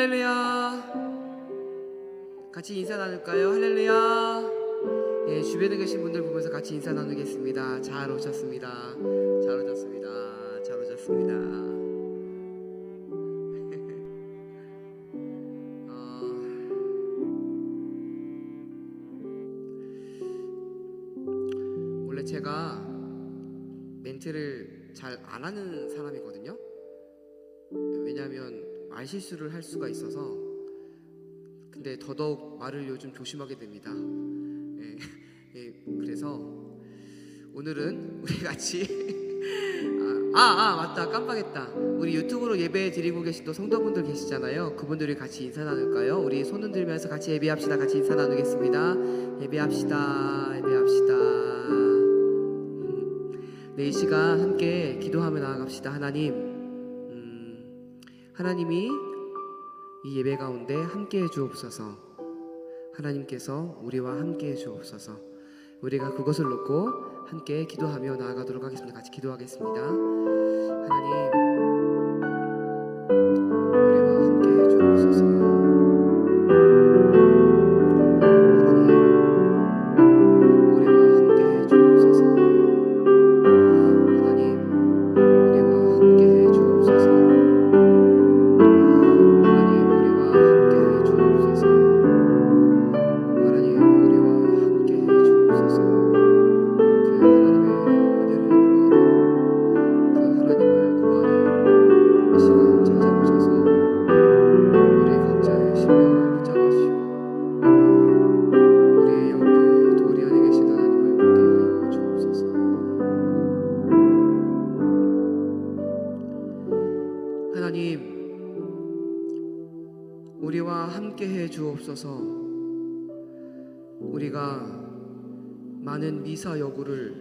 할렐루야. 같이 인사 나눌까요? 할렐루야. 예, 주변에 계신 분들 보면서 같이 인사 나누겠습니다. 잘 오셨습니다. 잘 오셨습니다. 잘 오셨습니다. 원래 제가 멘트를 잘 안 하는 사람이거든요. 왜냐하면 말실수를 할 수가 있어서. 근데 더더욱 말을 요즘 조심하게 됩니다. 그래서 오늘은 우리 같이 맞다, 깜빡했다. 우리 유튜브로 예배 드리고 계신 또 성도분들 계시잖아요. 그분들이 같이 인사 나눌까요? 우리 손 흔들면서 같이 예배합시다. 같이 인사 나누겠습니다. 예배합시다. 예배합시다. 네, 이 시간 함께 기도하며 나아갑시다. 하나님이 이 예배 가운데 함께해 주옵소서. 하나님께서 우리와 함께해 주옵소서. 우리가 그것을 놓고 함께 기도하며 나아가도록 하겠습니다. 같이 기도하겠습니다. 하나님, 우리와 함께해 주옵소서. 우리와 함께해 주옵소서. 우리가 많은 미사 여구를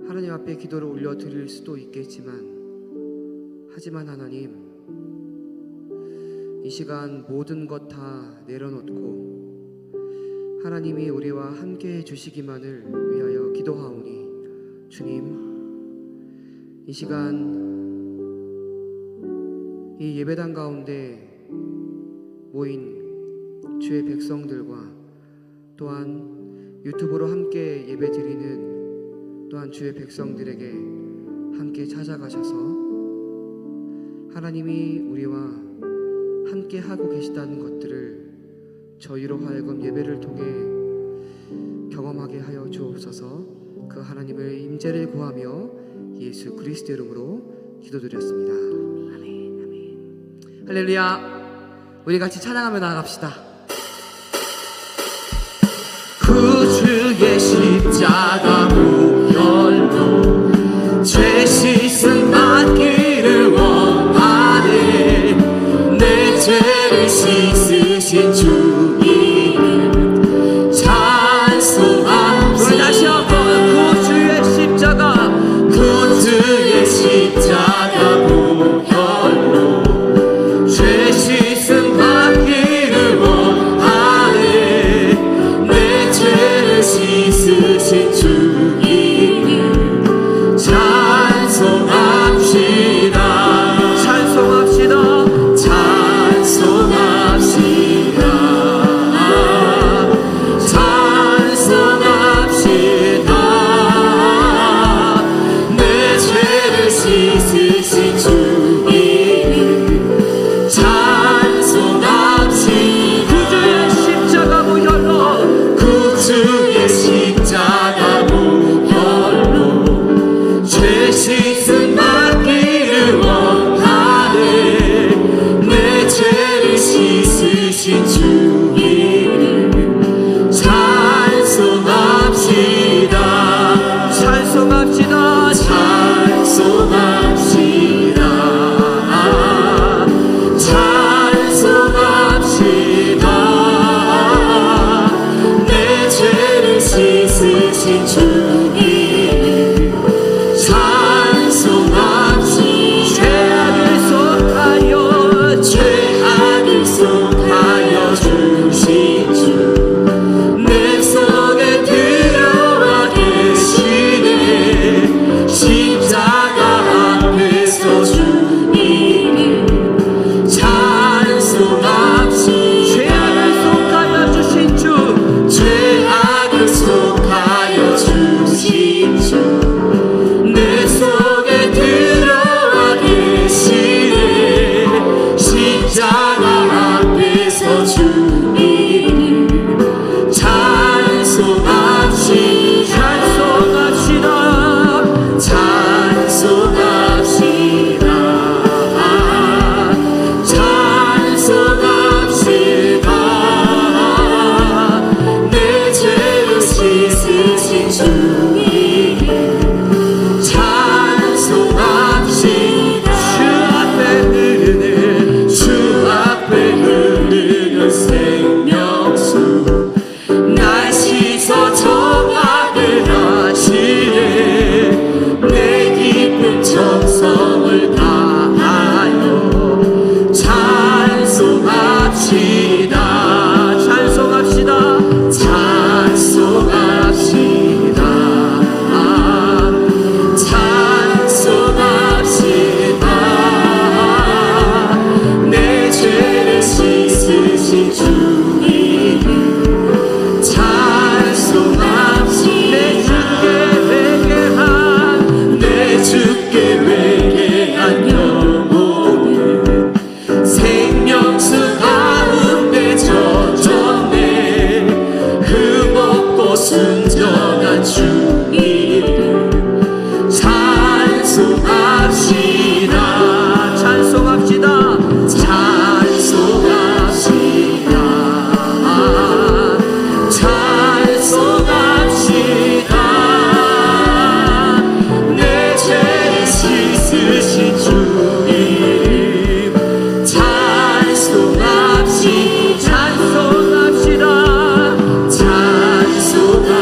하나님 앞에 기도를 올려 드릴 수도 있겠지만, 하지만 하나님, 이 시간 모든 것 다 내려놓고 하나님이 우리와 함께해 주시기만을 위하여 기도하오니, 주님, 이 시간 이 예배당 가운데 모인 주의 백성들과 또한 유튜브로 함께 예배드리는 또한 주의 백성들에게 함께 찾아가셔서 하나님이 우리와 함께 하고 계시다는 것들을 저희로 하여금 예배를 통해 경험하게 하여 주옵소서. 그 하나님의 임재를 구하며 예수 그리스도 이름으로 기도드렸습니다. 아멘. 아멘. 할렐루야. 우리 같이 찬양하며 나아갑시다. 구주의 십자가 보혈로 죄 씻음 받기를 원하네. 내 죄를 씻으신 주 이름 찬송합시다. 다시 한번 구주의 십자가, 구주의 십자가 보혈로 죄 씻음 받기를 원하네. 내 죄를 씻으신 주 이름 찬송합시다. 찬송합시다. 찬송합시다. 찬송합시다. 내 죄를 씻으신 주 이름 찬송합시다. 구주의 십자가 보혈로, 구주의 십자가 보혈로 죄 씻음 받기를 원하네. 내 죄를 씻으신 주 이름 찬송합시다. 찬송합시다. 찬송합시다. 찬송합시다. 내 죄를 씻으신 주 이름 찬송합시다. 죄악을 속하여, 죄악을 속하여 주신 주 내 속에 들어와 계시네. 십자가 앞에서 주 이름 찬송합시다. 주 이름 찬송합시다. 주 앞에 흐르는 생명수 날 씻어 정하게 하시네. 내 깊은 정성을 다하여 찬송합시다. 내 죄를 씻으신 주 이름 찬송합시다. 내 주께 회개한 영혼은 생명수 가운데 젖었네. 흠없고 순전한 주 이름 찬송합시다. 찬송합시다. 내 죄를 씻으신 주 이름 찬송합시다. 찬송합시다.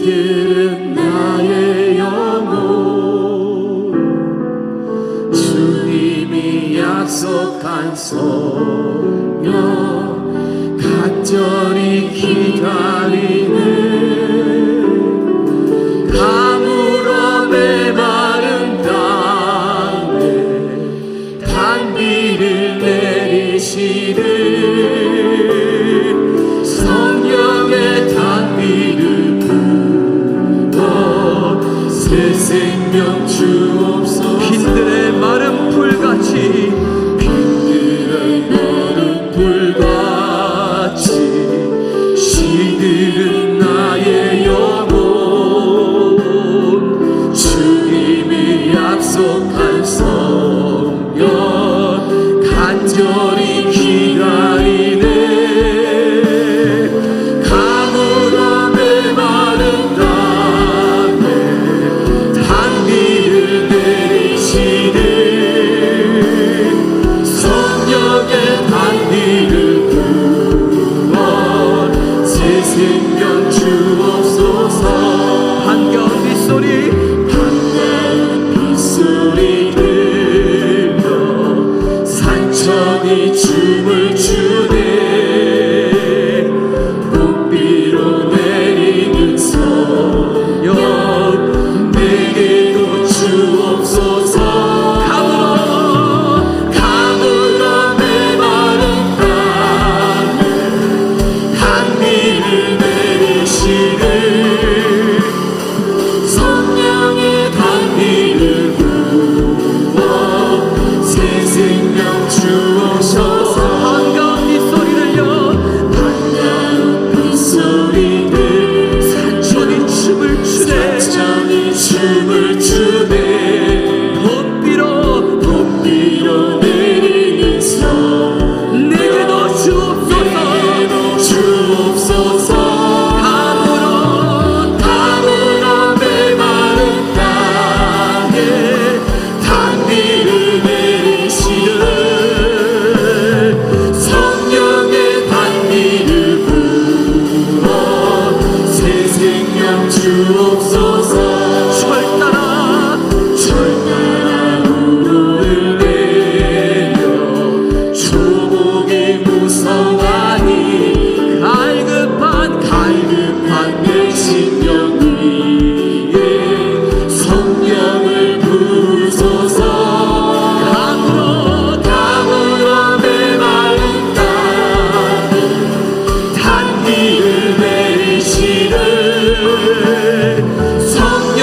시들은 나의 영혼 주님이 약속한 성령 간절히 기다리네 가물어 메마른 땅에 단비를 내리시는 성령의 단비를 부어 새 생명 주옵소서 빈들의 마른 풀같이 빈들의 마른 풀같이 시들은 나의 영혼 주님이 약속한 성령 간절히 기다리네 가물어 메마른 땅에 단비를 내리시는 성령의 단비를 부어 새 생명 주옵소서 반가운 빗소리 반가운 빗소리 들려 산천이 춤을 추네 봄비로 내리는 성령 내게도 주옵소서 가물어 메마른 땅에 단비를 내리시는 성령의 단비를 부어 새 생명 주옵소서 반가운 빗소리를요 반가운 빗소리들 산천이 춤을 추네 산천이 춤을 추네 봄비로 내리는 성 내게도 주옵소서 가물어 메마른 땅에 단비를 내리시는 성령의 단비를 부어 새 생명 주옵소서 철 따라 우로를 내려 조목이 무성하니 갈급한 내 심령 위에 성령을 부으소서 가물어 메마른 땅에 단비를 내리시는 성령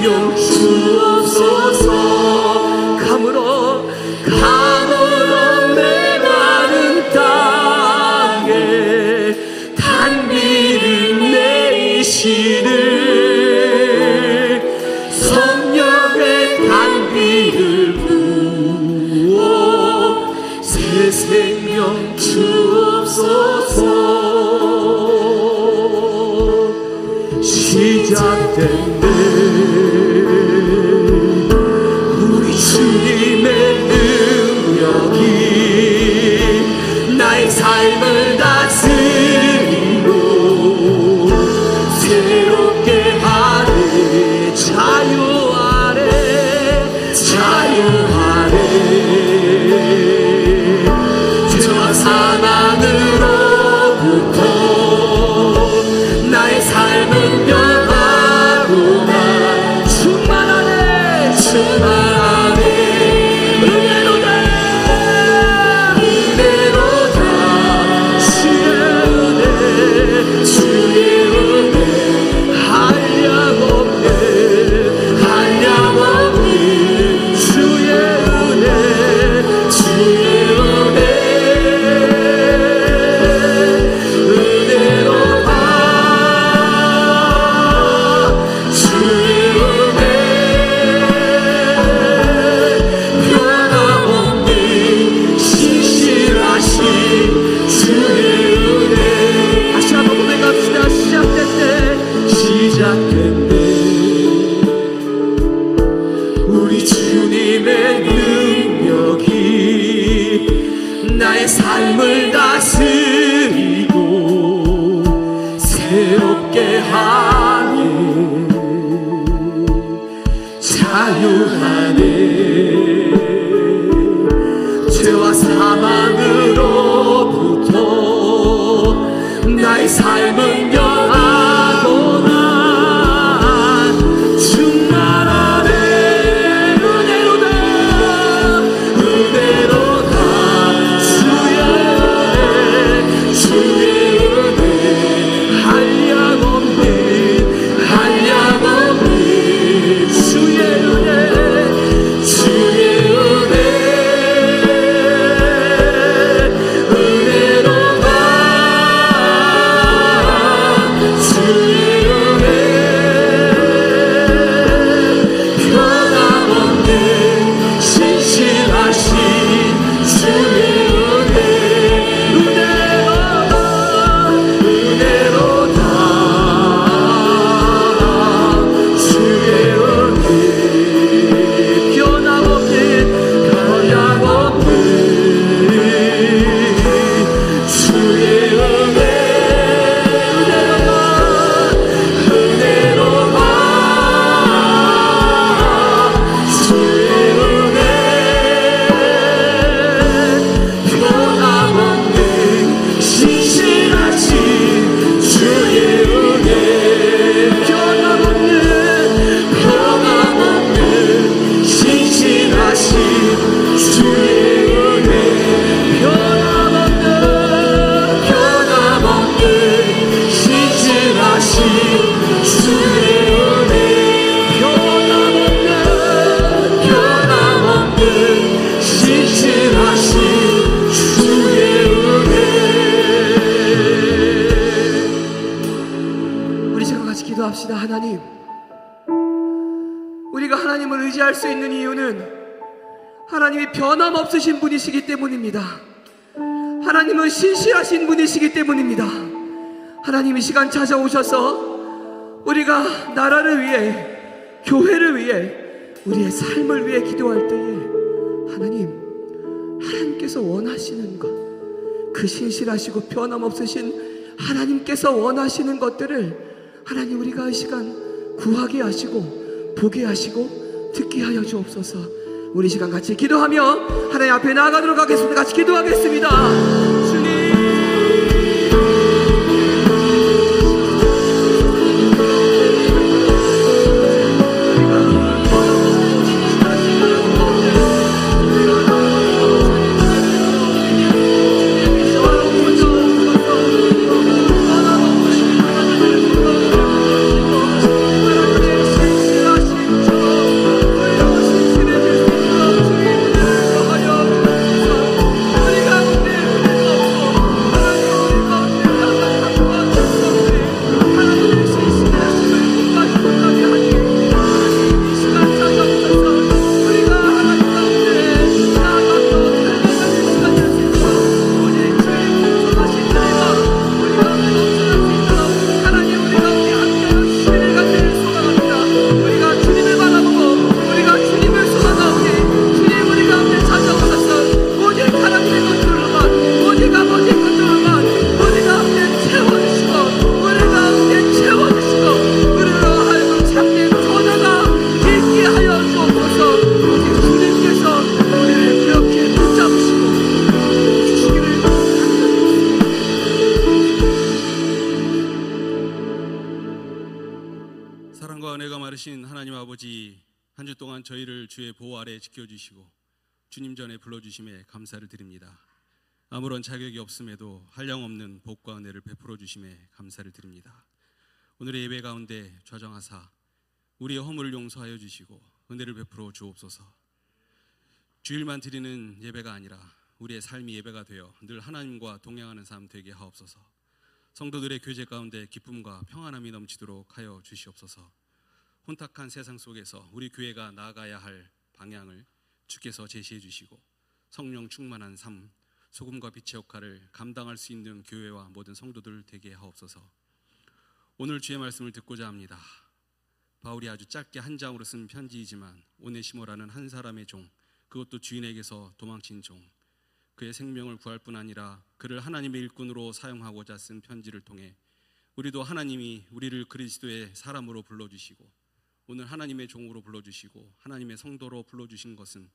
생명 주옵소서. 감으로 메마른 땅에 단비를 내리시는 성령의 단비를 부어 새 생명 주옵소서. 시작된 우리 주님의 능력이 나의 삶을 다스리고 새롭게 하네. 자유 아래 죄와 사망으로부터 나의 삶은 변하구나. 충만하네 은혜로다 주의 은혜 한량없네 주의 은혜 은혜로다 주의 은혜 변함없는 신실하신 주의 은혜. 다시 한번 고백합시다. 시작된 때 우리 주님의 능력이 나의 삶을 다스리고 새롭게 하네. 자유하네. 죄와 사망으로부터 나의 삶은 변하구나. 충만하네 은혜로다 주의 은혜 한량없는 주의 은혜 은혜로다 주의 은혜 변함없는 신실하신 주의 은혜. 은혜로다 주의 은혜 변함없는 주의 은혜. 은혜로다 주의 은혜 변함없는 신실하신 주의 은혜. 변함없는 신실하신 주의 은혜. 변함없는 신실하신 주의 은혜. 변함없는 신실하신 주의 은혜. 우리 지금 같이 기도합시다. 하나님, 우리가 하나님을 의지할 수 있는 이유는 하나님이 변함없으신 분이시기 때문입니다. 하나님은 신실하신 분이시기 때문입니다. 하나님, 이 시간 찾아오셔서 우리가 나라를 위해, 교회를 위해, 우리의 삶을 위해 기도할 때에 하나님께서 원하시는 것, 그 신실하시고 변함없으신 하나님께서 원하시는 것들을 하나님, 우리가 이 시간 구하게 하시고 보게 하시고 듣게 하여 주옵소서. 우리 시간 같이 기도하며 하나님 앞에 나아가도록 하겠습니다. 같이 기도하겠습니다. 주님, 사랑과 은혜가 많으신 하나님 아버지, 한 주 동안 저희를 주의 보호 아래 지켜주시고 주님 전에 불러주심에 감사를 드립니다. 아무런 자격이 없음에도 한량없는 복과 은혜를 베풀어 주심에 감사를 드립니다. 오늘의 예배 가운데 좌정하사 우리의 허물을 용서하여 주시고 은혜를 베풀어 주옵소서. 주일만 드리는 예배가 아니라 우리의 삶이 예배가 되어 늘 하나님과 동행하는 삶 되게 하옵소서. 성도들의 교제 가운데 기쁨과 평안함이 넘치도록 하여 주시옵소서. 혼탁한 세상 속에서 우리 교회가 나아가야 할 방향을 주께서 제시해 주시고 성령 충만한 삶, 소금과 빛의 역할을 감당할 수 있는 교회와 모든 성도들 되게 하옵소서. 오늘 주의 말씀을 듣고자 합니다. 바울이 아주 짧게 한 장으로 쓴 편지이지만 오네시모라는 한 사람의 종, 그것도 주인에게서 도망친 종, 그의 생명을 구할 뿐 아니라 그를 하나님의 일꾼으로 사용하고자 쓴 편지를 통해 우리도 하나님이 우리를 그리스도의 사람으로 불러주시고 오늘 하나님의 종으로 불러주시고 하나님의 성도로 불러주신 것은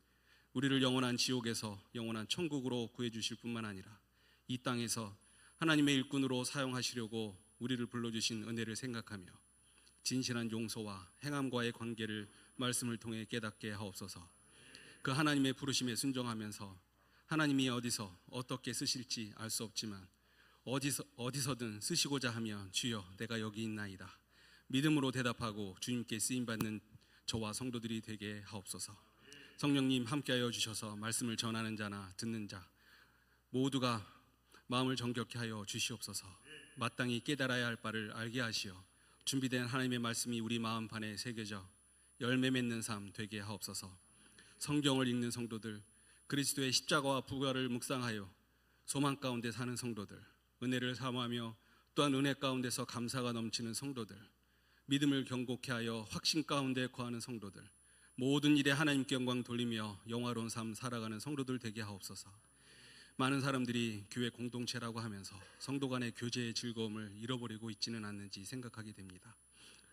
우리를 영원한 지옥에서 영원한 천국으로 구해주실 뿐만 아니라 이 땅에서 하나님의 일꾼으로 사용하시려고 우리를 불러주신 은혜를 생각하며 진실한 용서와 행함과의 관계를 말씀을 통해 깨닫게 하옵소서. 그 하나님의 부르심에 순종하면서 하나님이 어디서 어떻게 쓰실지 알 수 없지만 어디서든 쓰시고자 하면 주여 내가 여기 있나이다 믿음으로 대답하고 주님께 쓰임받는 저와 성도들이 되게 하옵소서. 성령님 함께하여 주셔서 말씀을 전하는 자나 듣는 자 모두가 마음을 정결케 하여 주시옵소서. 마땅히 깨달아야 할 바를 알게 하시어 준비된 하나님의 말씀이 우리 마음판에 새겨져 열매 맺는 삶 되게 하옵소서. 성경을 읽는 성도들, 그리스도의 십자가와 부활을 묵상하여 소망 가운데 사는 성도들, 은혜를 사모하며 또한 은혜 가운데서 감사가 넘치는 성도들, 믿음을 경고케 하여 확신 가운데 거하는 성도들, 모든 일에 하나님께 영광 돌리며 영화로운 삶 살아가는 성도들 되게 하옵소서. 많은 사람들이 교회 공동체라고 하면서 성도 간의 교제의 즐거움을 잃어버리고 있지는 않는지 생각하게 됩니다.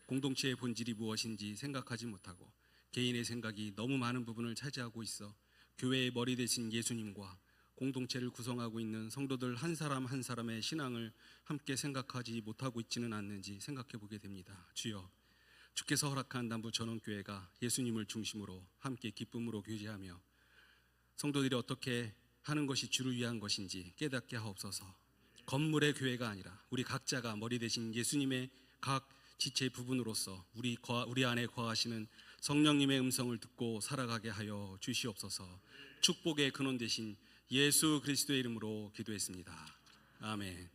공동체의 본질이 무엇인지 생각하지 못하고 개인의 생각이 너무 많은 부분을 차지하고 있어 교회의 머리 대신 예수님과 공동체를 구성하고 있는 성도들 한 사람 한 사람의 신앙을 함께 생각하지 못하고 있지는 않는지 생각해 보게 됩니다. 주여, 주께서 허락한 남부 전원교회가 예수님을 중심으로 함께 기쁨으로 교제하며 성도들이 어떻게 하는 것이 주를 위한 것인지 깨닫게 하옵소서. 건물의 교회가 아니라 우리 각자가 머리 대신 예수님의 각 지체 부분으로서 우리 안에 거하시는 성령님의 음성을 듣고 살아가게 하여 주시옵소서. 축복의 근원 되신 예수 그리스도의 이름으로 기도했습니다. 아멘.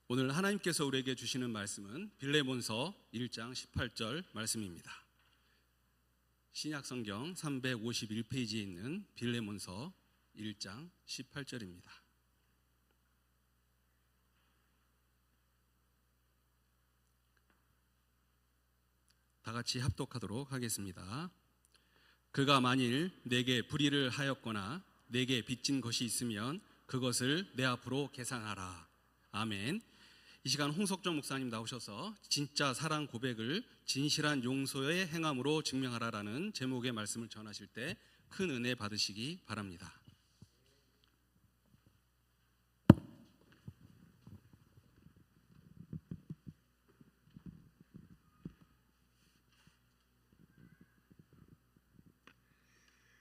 오늘 하나님께서 우리에게 주시는 말씀은 빌레몬서 1장 18절 말씀입니다. 신약성경 351페이지에 있는 빌레몬서 1장 18절입니다. 다 같이 합독하도록 하겠습니다. 그가 만일 내게 불의를 하였거나 내게 빚진 것이 있으면 그것을 내 앞으로 계산하라. 아멘. 이 시간 홍석정 목사님 나오셔서 진짜 사랑 고백을 진실한 용서의 행함으로 증명하라라는 제목의 말씀을 전하실 때 큰 은혜 받으시기 바랍니다.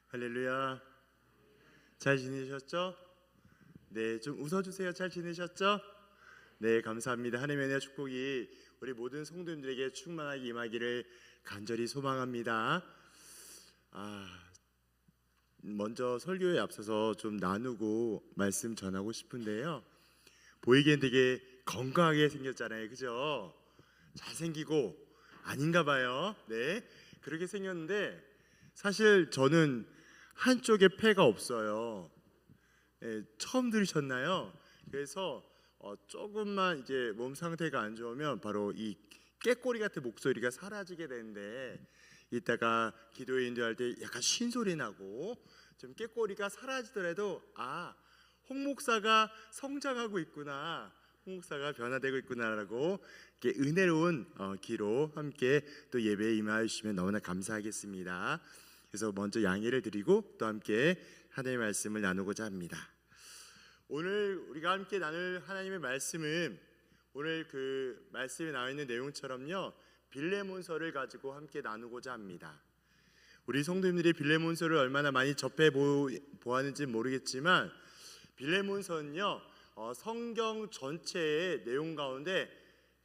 할렐루야. 잘 지내셨죠? 네, 좀 웃어주세요. 잘 지내셨죠? 네, 감사합니다. 하나님의 은혜와 축복이 우리 모든 성도님들에게 충만하게 임하기를 간절히 소망합니다. 먼저 설교에 앞서서 좀 나누고 말씀 전하고 싶은데요. 보이기엔 되게 건강하게 생겼잖아요, 그죠? 잘생기고 아닌가 봐요. 네, 그렇게 생겼는데 사실 저는 한쪽에 폐가 없어요. 네, 처음 들으셨나요? 그래서 조금만 이제 몸 상태가 안 좋으면 바로 이 깨꼬리 같은 목소리가 사라지게 되는데, 이따가 기도회 인도할 때 약간 쉰 소리 나고 좀 깨꼬리가 사라지더라도 홍 목사가 성장하고 있구나, 홍 목사가 변화되고 있구나라고 이렇게 은혜로운 기로 함께 또 예배에 임하여 주시면 너무나 감사하겠습니다. 그래서 먼저 양해를 드리고 또 함께 하나님의 말씀을 나누고자 합니다. 오늘 우리가 함께 나눌 하나님의 말씀은 오늘 그 말씀에 나와 있는 내용처럼요, 빌레몬서를 가지고 함께 나누고자 합니다. 우리 성도님들이 빌레몬서를 얼마나 많이 접해 보았는지 모르겠지만 빌레몬서는요, 성경 전체의 내용 가운데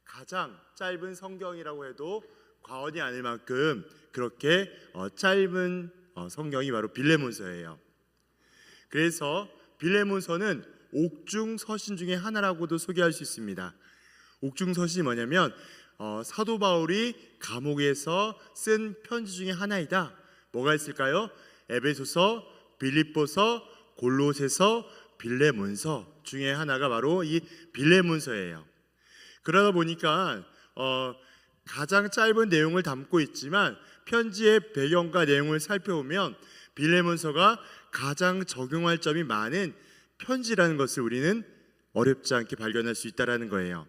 가장 짧은 성경이라고 해도 과언이 아닐 만큼 그렇게 짧은 성경이 바로 빌레몬서예요. 그래서 빌레몬서는 옥중서신 중에 하나라고도 소개할 수 있습니다. 옥중서신이 뭐냐면 사도 바울이 감옥에서 쓴 편지 중에 하나이다. 뭐가 있을까요? 에베소서, 빌립보서, 골로새서, 빌레몬서 중에 하나가 바로 이 빌레몬서예요. 그러다 보니까 가장 짧은 내용을 담고 있지만 편지의 배경과 내용을 살펴보면 빌레몬서가 가장 적용할 점이 많은 편지라는 것을 우리는 어렵지 않게 발견할 수 있다는 거예요.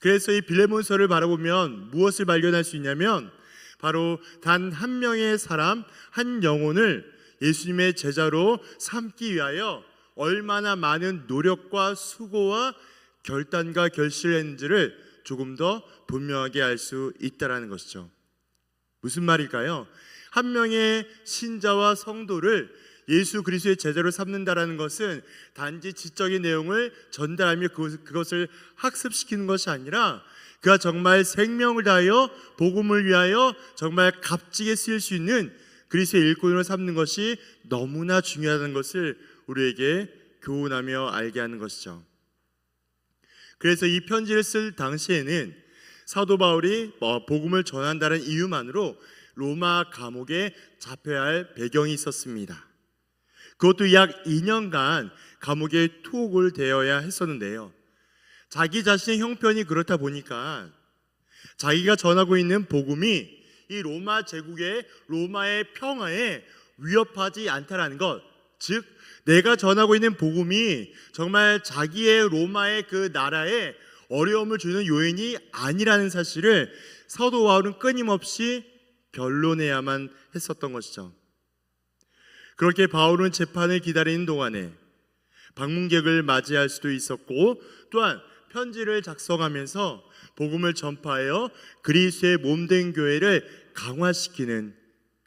그래서 이 빌레몬서를 바라보면 무엇을 발견할 수 있냐면 바로 단 한 명의 사람, 한 영혼을 예수님의 제자로 삼기 위하여 얼마나 많은 노력과 수고와 결단과 결실을 했는지를 조금 더 분명하게 알 수 있다는 것이죠. 무슨 말일까요? 한 명의 신자와 성도를 예수 그리스도의 제자로 삼는다라는 것은 단지 지적인 내용을 전달하며 그것을 학습시키는 것이 아니라 그가 정말 생명을 다하여 복음을 위하여 정말 값지게 쓰일 수 있는 그리스도의 일꾼으로 삼는 것이 너무나 중요하다는 것을 우리에게 교훈하며 알게 하는 것이죠. 그래서 이 편지를 쓸 당시에는 사도 바울이 복음을 전한다는 이유만으로 로마 감옥에 잡혀야 할 배경이 있었습니다. 그것도 약 2년간 감옥에 투옥을 되어야 했었는데요, 자기 자신의 형편이 그렇다 보니까 자기가 전하고 있는 복음이 이 로마 제국의 로마의 평화에 위협하지 않다라는 것, 즉 내가 전하고 있는 복음이 정말 자기의 로마의 그 나라에 어려움을 주는 요인이 아니라는 사실을 사도 바울은 끊임없이 변론해야만 했었던 것이죠. 그렇게 바울은 재판을 기다리는 동안에 방문객을 맞이할 수도 있었고, 또한 편지를 작성하면서 복음을 전파하여 그리스도의 몸된 교회를 강화시키는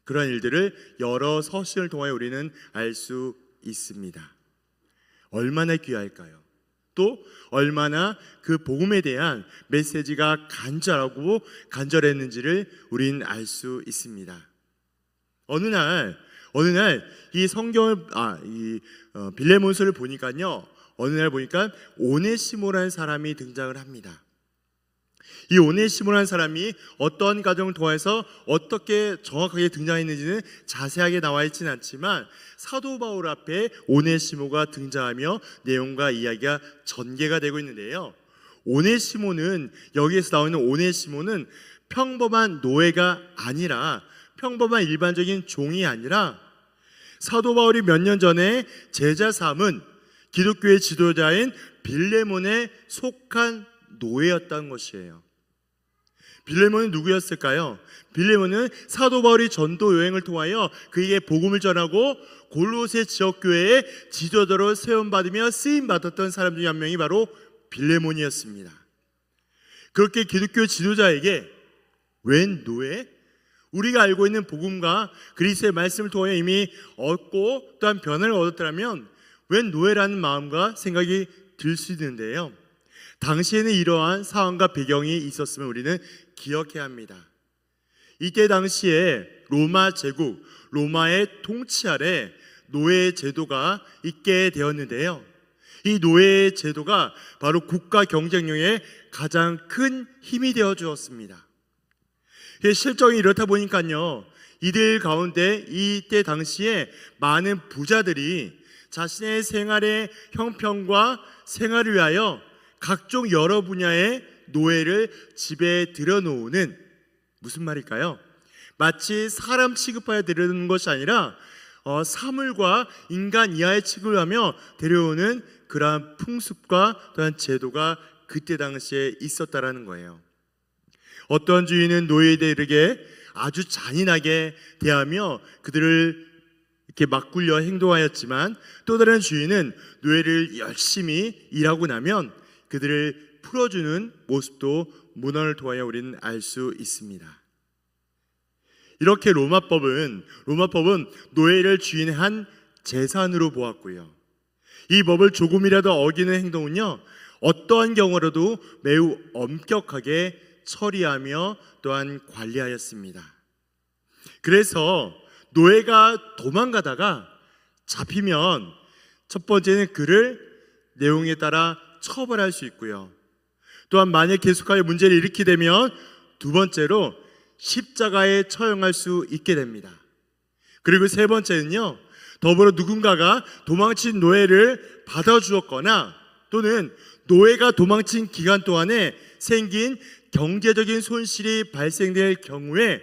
그런 일들을 여러 서신을 통해 우리는 알 수 있습니다. 얼마나 귀할까요? 또 얼마나 그 복음에 대한 메시지가 간절했는지를 우리는 알 수 있습니다. 어느 날 이 성경을 빌레몬서를 보니까요, 어느 날 보니까 오네시모라는 사람이 등장을 합니다. 이 오네시모라는 사람이 어떤 과정을 통해서 어떻게 정확하게 등장했는지는 자세하게 나와 있지는 않지만 사도 바울 앞에 오네시모가 등장하며 내용과 이야기가 전개가 되고 있는데요, 오네시모는, 여기에서 나오는 오네시모는 평범한 노예가 아니라, 평범한 일반적인 종이 아니라 사도 바울이 몇 년 전에 제자 삼은 기독교의 지도자인 빌레몬에 속한 노예였다는 것이에요. 빌레몬은 누구였을까요? 빌레몬은 사도 바울이 전도 여행을 통하여 그에게 복음을 전하고 골로새 지역교회의 지도자로 세움받으며 쓰임받았던 사람 중에 한 명이 바로 빌레몬이었습니다. 그렇게 기독교 지도자에게 웬 노예? 우리가 알고 있는 복음과 그리스도의 말씀을 통해 이미 얻고 또한 변화를 얻었더라면 웬 노예라는 마음과 생각이 들 수 있는데요, 당시에는 이러한 상황과 배경이 있었음을 우리는 기억해야 합니다. 이때 당시에 로마 제국, 로마의 통치 아래 노예 제도가 있게 되었는데요, 이 노예 제도가 바로 국가 경쟁력의 가장 큰 힘이 되어 주었습니다. 실정이 이렇다 보니까요, 이들 가운데 이때 당시에 많은 부자들이 자신의 생활의 형편과 생활을 위하여 각종 여러 분야의 노예를 집에 들여놓는, 무슨 말일까요? 마치 사람 취급하여 들여놓는 것이 아니라 사물과 인간 이하에 취급하며 데려오는 그러한 풍습과 또한 제도가 그때 당시에 있었다라는 거예요. 어떤 주인은 노예들에게 아주 잔인하게 대하며 그들을 이렇게 맞굴려 행동하였지만, 또 다른 주인은 노예를 열심히 일하고 나면 그들을 풀어주는 모습도 문헌을 통하여 우리는 알 수 있습니다. 이렇게 로마법은 노예를 주인의 한 재산으로 보았고요. 이 법을 조금이라도 어기는 행동은요, 어떠한 경우라도 매우 엄격하게 처리하며 또한 관리하였습니다. 그래서 노예가 도망가다가 잡히면 첫 번째는 그를 내용에 따라 처벌할 수 있고요. 또한 만약 계속하여 문제를 일으키게 되면 두 번째로 십자가에 처형할 수 있게 됩니다. 그리고 세 번째는요, 더불어 누군가가 도망친 노예를 받아주었거나 또는 노예가 도망친 기간 동안에 생긴 경제적인 손실이 발생될 경우에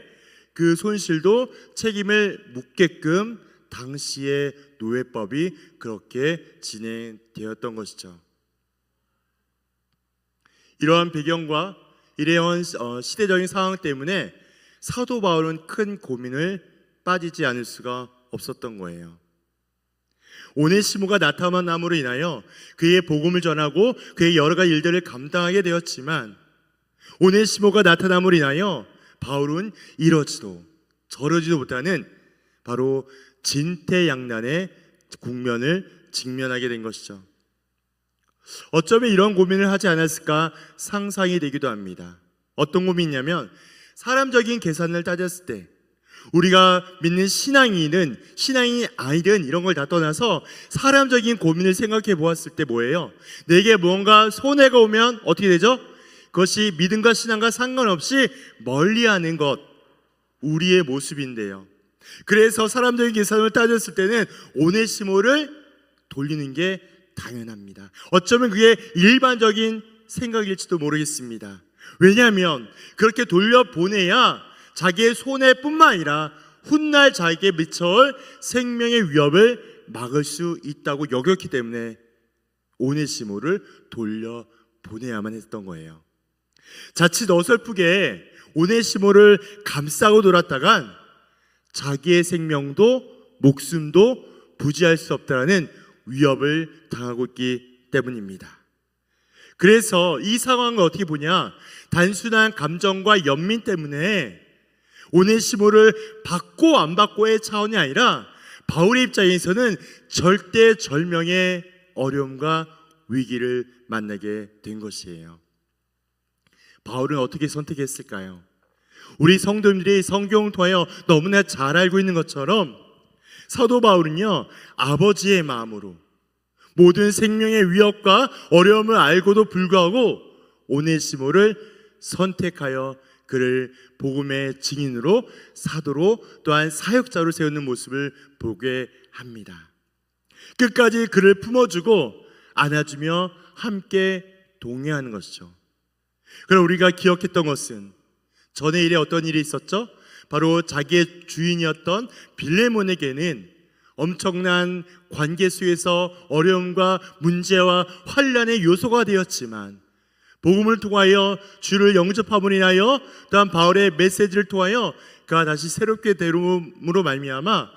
그 손실도 책임을 묻게끔 당시의 노예법이 그렇게 진행되었던 것이죠. 이러한 배경과 이러한 시대적인 상황 때문에 사도 바울은 큰 고민을 빠지지 않을 수가 없었던 거예요. 오네시모가 나타남으로 인하여 그의 복음을 전하고 그의 여러 가지 일들을 감당하게 되었지만, 오네시모가 나타남으로 인하여 바울은 이러지도 저러지도 못하는 바로 진퇴양난의 국면을 직면하게 된 것이죠. 어쩌면 이런 고민을 하지 않았을까 상상이 되기도 합니다. 어떤 고민이냐면, 사람적인 계산을 따졌을 때 우리가 믿는 신앙인이 아니든 이런 걸 다 떠나서 사람적인 고민을 생각해 보았을 때 뭐예요? 내게 뭔가 손해가 오면 어떻게 되죠? 그것이 믿음과 신앙과 상관없이 멀리하는 것, 우리의 모습인데요. 그래서 사람적인 계산을 따졌을 때는 오네시모를 돌리는 게 당연합니다. 어쩌면 그게 일반적인 생각일지도 모르겠습니다. 왜냐하면 그렇게 돌려보내야 자기의 손해뿐만 아니라 훗날 자기에게 미쳐올 생명의 위협을 막을 수 있다고 여겼기 때문에 오네시모를 돌려보내야만 했던 거예요. 자칫 어설프게 오네시모를 감싸고 놀았다간 자기의 생명도 목숨도 부지할 수 없다는 위협을 당하고 있기 때문입니다. 그래서 이 상황을 어떻게 보냐, 단순한 감정과 연민 때문에 오네시모를 받고 안 받고의 차원이 아니라 바울의 입장에서는 절대절명의 어려움과 위기를 만나게 된 것이에요. 바울은 어떻게 선택했을까요? 우리 성도님들이 성경을 통하여 너무나 잘 알고 있는 것처럼 사도 바울은요, 아버지의 마음으로 모든 생명의 위협과 어려움을 알고도 불구하고 오네시모를 선택하여 그를 복음의 증인으로, 사도로, 또한 사역자로 세우는 모습을 보게 합니다. 끝까지 그를 품어주고 안아주며 함께 동행하는 것이죠. 그럼 우리가 기억했던 것은 전의 일에 어떤 일이 있었죠? 바로 자기의 주인이었던 빌레몬에게는 엄청난 관계 속에서 어려움과 문제와 환난의 요소가 되었지만, 복음을 통하여 주를 영접함으로 인하여 또한 바울의 메시지를 통하여 그가 다시 새롭게 되므로 말미암아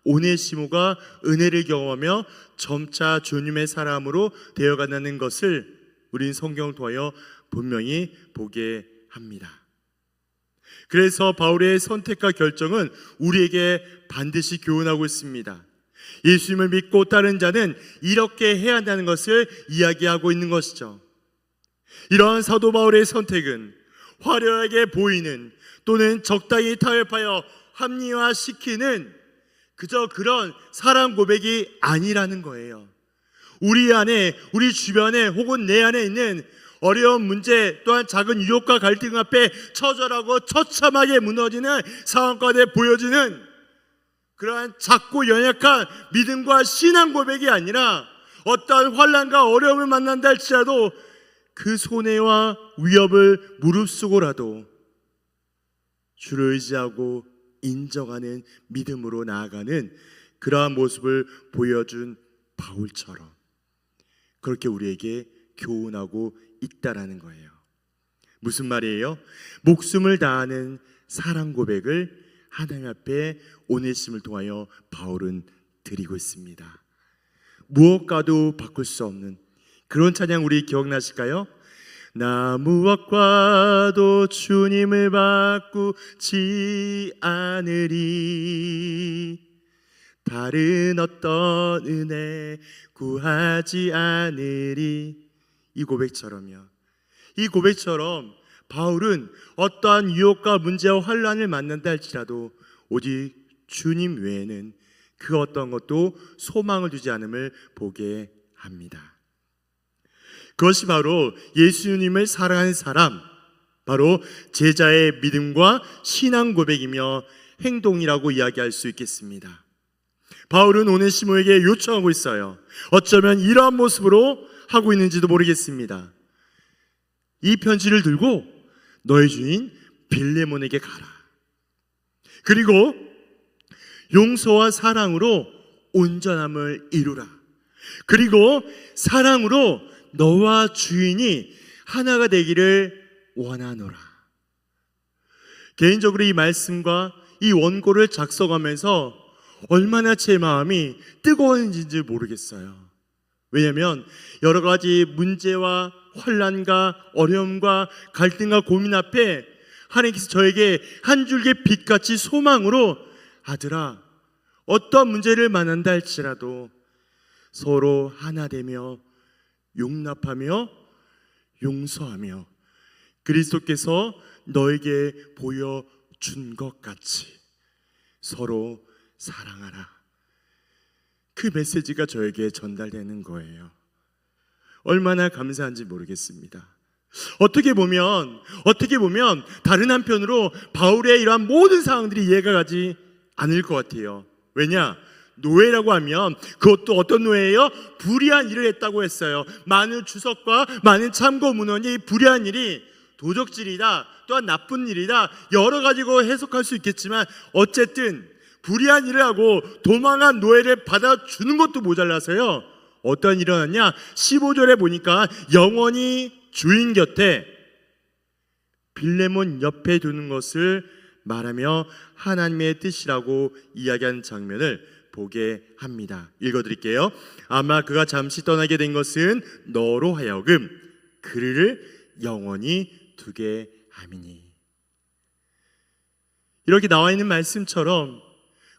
오네시모가 은혜를 경험하며 점차 주님의 사람으로 되어간다는 것을 우리는 성경을 통하여 분명히 보게 합니다. 그래서 바울의 선택과 결정은 우리에게 반드시 교훈하고 있습니다. 예수님을 믿고 따르는 자는 이렇게 해야 한다는 것을 이야기하고 있는 것이죠. 이러한 사도 바울의 선택은 화려하게 보이는 또는 적당히 타협하여 합리화시키는 그저 그런 사람 고백이 아니라는 거예요. 우리 안에, 우리 주변에 혹은 내 안에 있는 어려운 문제 또한 작은 유혹과 갈등 앞에 처절하고 처참하게 무너지는 상황 가운데 보여지는 그러한 작고 연약한 믿음과 신앙 고백이 아니라 어떠한 환난과 어려움을 만난다 할지라도 그 손해와 위협을 무릅쓰고라도 주를 의지하고 인정하는 믿음으로 나아가는 그러한 모습을 보여준 바울처럼 그렇게 우리에게 교훈하고 있다라는 거예요. 무슨 말이에요? 목숨을 다하는 사랑 고백을 하나님 앞에 오네시모를 통하여 바울은 드리고 있습니다. 무엇과도 바꿀 수 없는 그런 찬양 우리 기억나실까요? 나 무엇과도 주님을 바꾸지 않으리, 다른 어떤 은혜 구하지 않으리. 이 고백처럼요. 이 고백처럼 바울은 어떠한 유혹과 문제와 환란을 만난다 할지라도 오직 주님 외에는 그 어떤 것도 소망을 두지 않음을 보게 합니다. 그것이 바로 예수님을 사랑하는 사람, 바로 제자의 믿음과 신앙 고백이며 행동이라고 이야기할 수 있겠습니다. 바울은 오네시모에게 요청하고 있어요. 어쩌면 이러한 모습으로 하고 있는지도 모르겠습니다. 이 편지를 들고 너의 주인 빌레몬에게 가라. 그리고 용서와 사랑으로 온전함을 이루라. 그리고 사랑으로 너와 주인이 하나가 되기를 원하노라. 개인적으로 이 말씀과 이 원고를 작성하면서 얼마나 제 마음이 뜨거웠는지 모르겠어요. 왜냐하면 여러 가지 문제와 환난과 어려움과 갈등과 고민 앞에 하나님께서 저에게 한 줄기 빛같이 소망으로, 아들아, 어떤 문제를 만난다 할지라도 서로 하나 되며 용납하며 용서하며 그리스도께서 너에게 보여준 것 같이 서로 사랑하라. 그 메시지가 저에게 전달되는 거예요. 얼마나 감사한지 모르겠습니다. 어떻게 보면 다른 한편으로 바울의 이러한 모든 상황들이 이해가 가지 않을 것 같아요. 왜냐? 노예라고 하면 그것도 어떤 노예예요? 불의한 일을 했다고 했어요. 많은 주석과 많은 참고 문헌이 불의한 일이 도적질이다, 또한 나쁜 일이다, 여러 가지로 해석할 수 있겠지만 어쨌든 불의한 일을 하고 도망한 노예를 받아주는 것도 모자라서요, 어떤 일이 일어났냐? 15절에 보니까 영원히 주인 곁에 빌레몬 옆에 두는 것을 말하며 하나님의 뜻이라고 이야기하는 장면을 보게 합니다. 읽어드릴게요. 아마 그가 잠시 떠나게 된 것은 너로 하여금 그를 영원히 두게 함이니. 이렇게 나와 있는 말씀처럼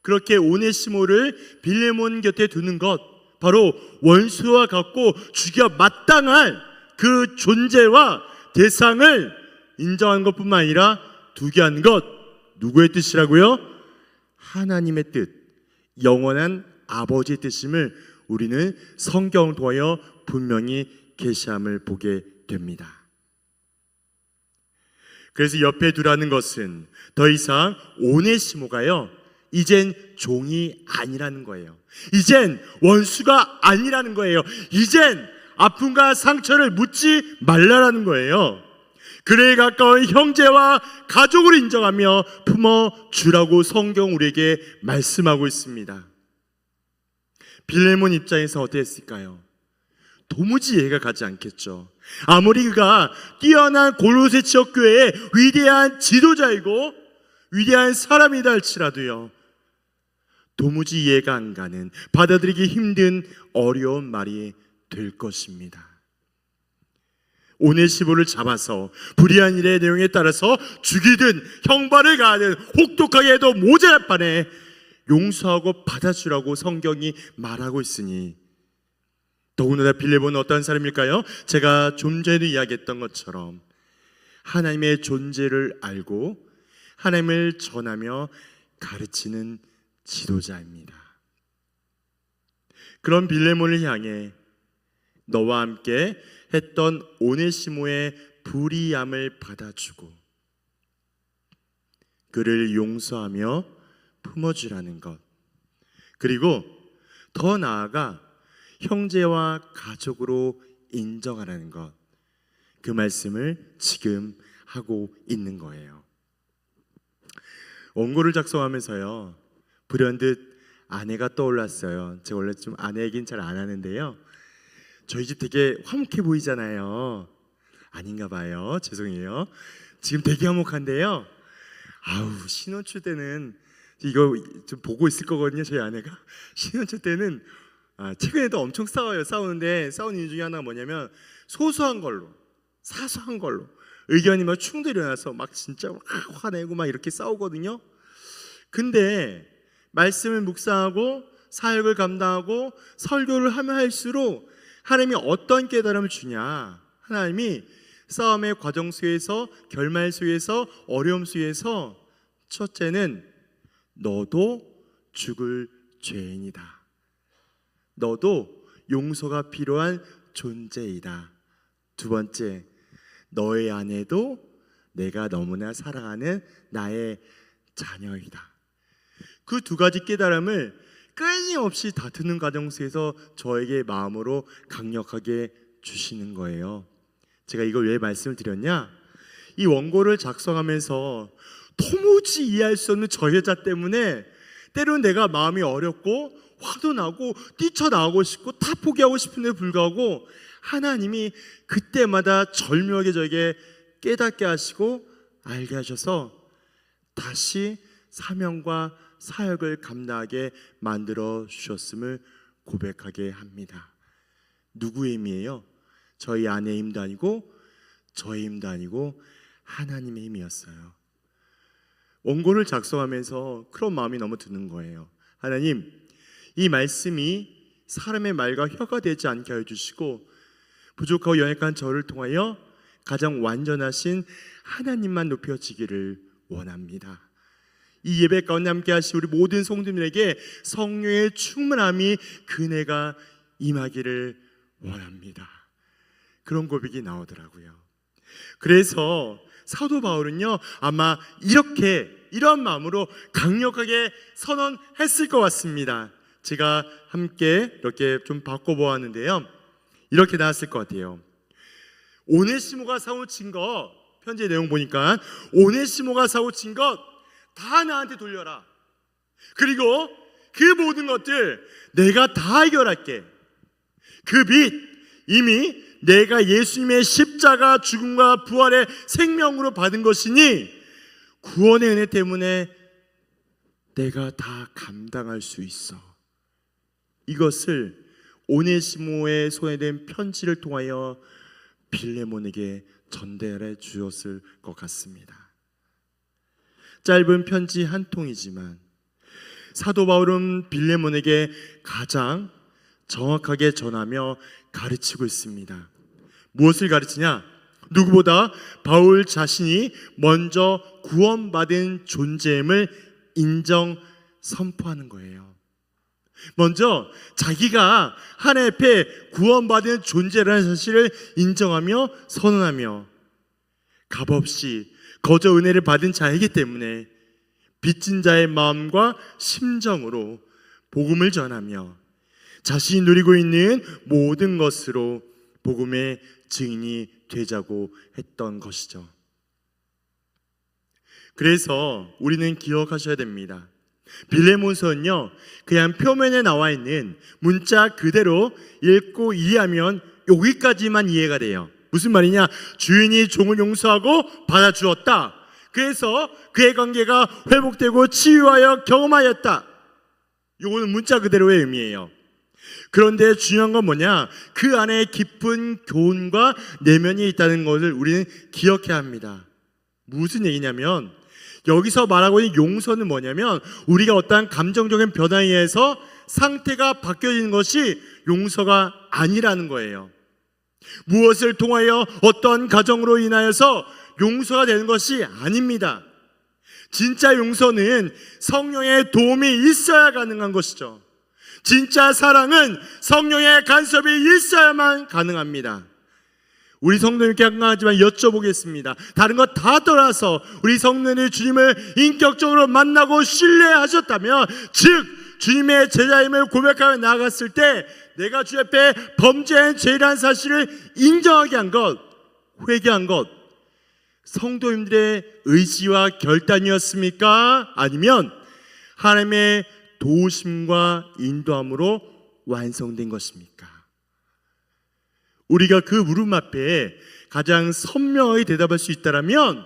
그렇게 오네시모를 빌레몬 곁에 두는 것, 바로 원수와 같고 죽여 마땅할 그 존재와 대상을 인정한 것뿐만 아니라 두게 한 것, 누구의 뜻이라고요? 하나님의 뜻, 영원한 아버지의 뜻임을 우리는 성경을 통하여 분명히 계시함을 보게 됩니다. 그래서 옆에 두라는 것은 더 이상 오네시모가요, 이젠 종이 아니라는 거예요. 이젠 원수가 아니라는 거예요. 이젠 아픔과 상처를 묻지 말라라는 거예요. 그에 가까운 형제와 가족을 인정하며 품어주라고 성경 우리에게 말씀하고 있습니다. 빌레몬 입장에서 어땠을까요? 도무지 이해가 가지 않겠죠. 아무리 그가 뛰어난 골로새 지역교회의 위대한 지도자이고 위대한 사람이다 할지라도요, 도무지 이해가 안 가는, 받아들이기 힘든 어려운 말이 될 것입니다. 오네시모를 잡아서 불의한 일의 내용에 따라서 죽이든 형벌을 가하든 혹독하게 해도 모자랄 판에 용서하고 받아주라고 성경이 말하고 있으니, 더군다나 빌레몬은 어떤 사람일까요? 제가 좀 전에도 이야기했던 것처럼 하나님의 존재를 알고 하나님을 전하며 가르치는 지도자입니다. 그런 빌레몬을 향해 너와 함께 했던 오네시모의 불의함을 받아주고 그를 용서하며 품어주라는 것, 그리고 더 나아가 형제와 가족으로 인정하라는 것, 그 말씀을 지금 하고 있는 거예요. 원고를 작성하면서요, 불현듯 아내가 떠올랐어요. 제가 원래 좀 아내 얘기는 잘 안 하는데요. 저희 집 되게 화목해 보이잖아요. 아닌가 봐요. 죄송해요. 지금 되게 화목한데요. 아우, 신혼초 때는 이거 좀 보고 있을 거거든요. 저희 아내가 신혼초 때는 최근에도 엄청 싸워요. 싸우는데 싸우는 이유 중에 하나가 뭐냐면 소소한 걸로, 사소한 걸로 의견이 막 충돌이 일어나서 막 진짜 막 화내고 막 이렇게 싸우거든요. 근데 말씀을 묵상하고 사역을 감당하고 설교를 하면 할수록 하나님이 어떤 깨달음을 주냐, 하나님이 싸움의 과정 속에서, 결말 속에서, 어려움 속에서 첫째는 너도 죽을 죄인이다. 너도 용서가 필요한 존재이다. 두 번째, 너의 아내도 내가 너무나 사랑하는 나의 자녀이다. 그 두 가지 깨달음을 끊임없이 다투는 과정 속에서 저에게 마음으로 강력하게 주시는 거예요. 제가 이걸 왜 말씀을 드렸냐? 이 원고를 작성하면서 도무지 이해할 수 없는 저 여자 때문에 때로는 내가 마음이 어렵고 화도 나고 뛰쳐나오고 싶고 다 포기하고 싶은데 불구하고 하나님이 그때마다 절묘하게 저에게 깨닫게 하시고 알게 하셔서 다시 사명과 사역을 감당하게 만들어 주셨음을 고백하게 합니다. 누구의 힘이에요? 저희 아내의 힘도 아니고 저의 힘도 아니고 하나님의 힘이었어요. 원고를 작성하면서 그런 마음이 너무 드는 거예요. 하나님, 이 말씀이 사람의 말과 혀가 되지 않게 해주시고 부족하고 연약한 저를 통하여 가장 완전하신 하나님만 높여지기를 원합니다. 이 예배 가운데 함께 하신 우리 모든 성도들에게 성령의 충만함이 그네가 임하기를 원합니다. 그런 고백이 나오더라고요. 그래서 사도 바울은요, 아마 이런 마음으로 강력하게 선언했을 것 같습니다. 제가 함께 이렇게 좀 바꿔보았는데요, 이렇게 나왔을 것 같아요. 오네시모가 사고친 것, 편지의 내용 보니까 오네시모가 사고친 것 다 나한테 돌려라. 그리고 그 모든 것들 내가 다 해결할게. 그 빚 이미 내가 예수님의 십자가 죽음과 부활의 생명으로 받은 것이니 구원의 은혜 때문에 내가 다 감당할 수 있어. 이것을 오네시모의 손에 든 편지를 통하여 빌레몬에게 전달해 주었을 것 같습니다. 짧은 편지 한 통이지만 사도 바울은 빌레몬에게 가장 정확하게 전하며 가르치고 있습니다. 무엇을 가르치냐? 누구보다 바울 자신이 먼저 구원받은 존재임을 인정 선포하는 거예요. 먼저 자기가 하나님 앞에 구원받은 존재라는 사실을 인정하며 선언하며 값없이 거저 은혜를 받은 자이기 때문에 빚진 자의 마음과 심정으로 복음을 전하며 자신이 누리고 있는 모든 것으로 복음의 증인이 되자고 했던 것이죠. 그래서 우리는 기억하셔야 됩니다. 빌레몬서는요, 그냥 표면에 나와 있는 문자 그대로 읽고 이해하면 여기까지만 이해가 돼요. 무슨 말이냐? 주인이 종을 용서하고 받아주었다. 그래서 그의 관계가 회복되고 치유하여 경험하였다. 이거는 문자 그대로의 의미예요. 그런데 중요한 건 뭐냐? 그 안에 깊은 교훈과 내면이 있다는 것을 우리는 기억해야 합니다. 무슨 얘기냐면 여기서 말하고 있는 용서는 뭐냐면 우리가 어떠한 감정적인 변화에 의해서 상태가 바뀌어지는 것이 용서가 아니라는 거예요. 무엇을 통하여 어떤 가정으로 인하여서 용서가 되는 것이 아닙니다. 진짜 용서는 성령의 도움이 있어야 가능한 것이죠. 진짜 사랑은 성령의 간섭이 있어야만 가능합니다. 우리 성도님께 한가하지만 여쭤보겠습니다. 다른 것 다 떠나서 우리 성도님이 주님을 인격적으로 만나고 신뢰하셨다면, 즉 주님의 제자임을 고백하며 나아갔을 때 내가 주 앞에 범죄한 죄라는 사실을 인정하게 한 것, 회개한 것, 성도님들의 의지와 결단이었습니까? 아니면 하나님의 도우심과 인도함으로 완성된 것입니까? 우리가 그 물음 앞에 가장 선명하게 대답할 수 있다면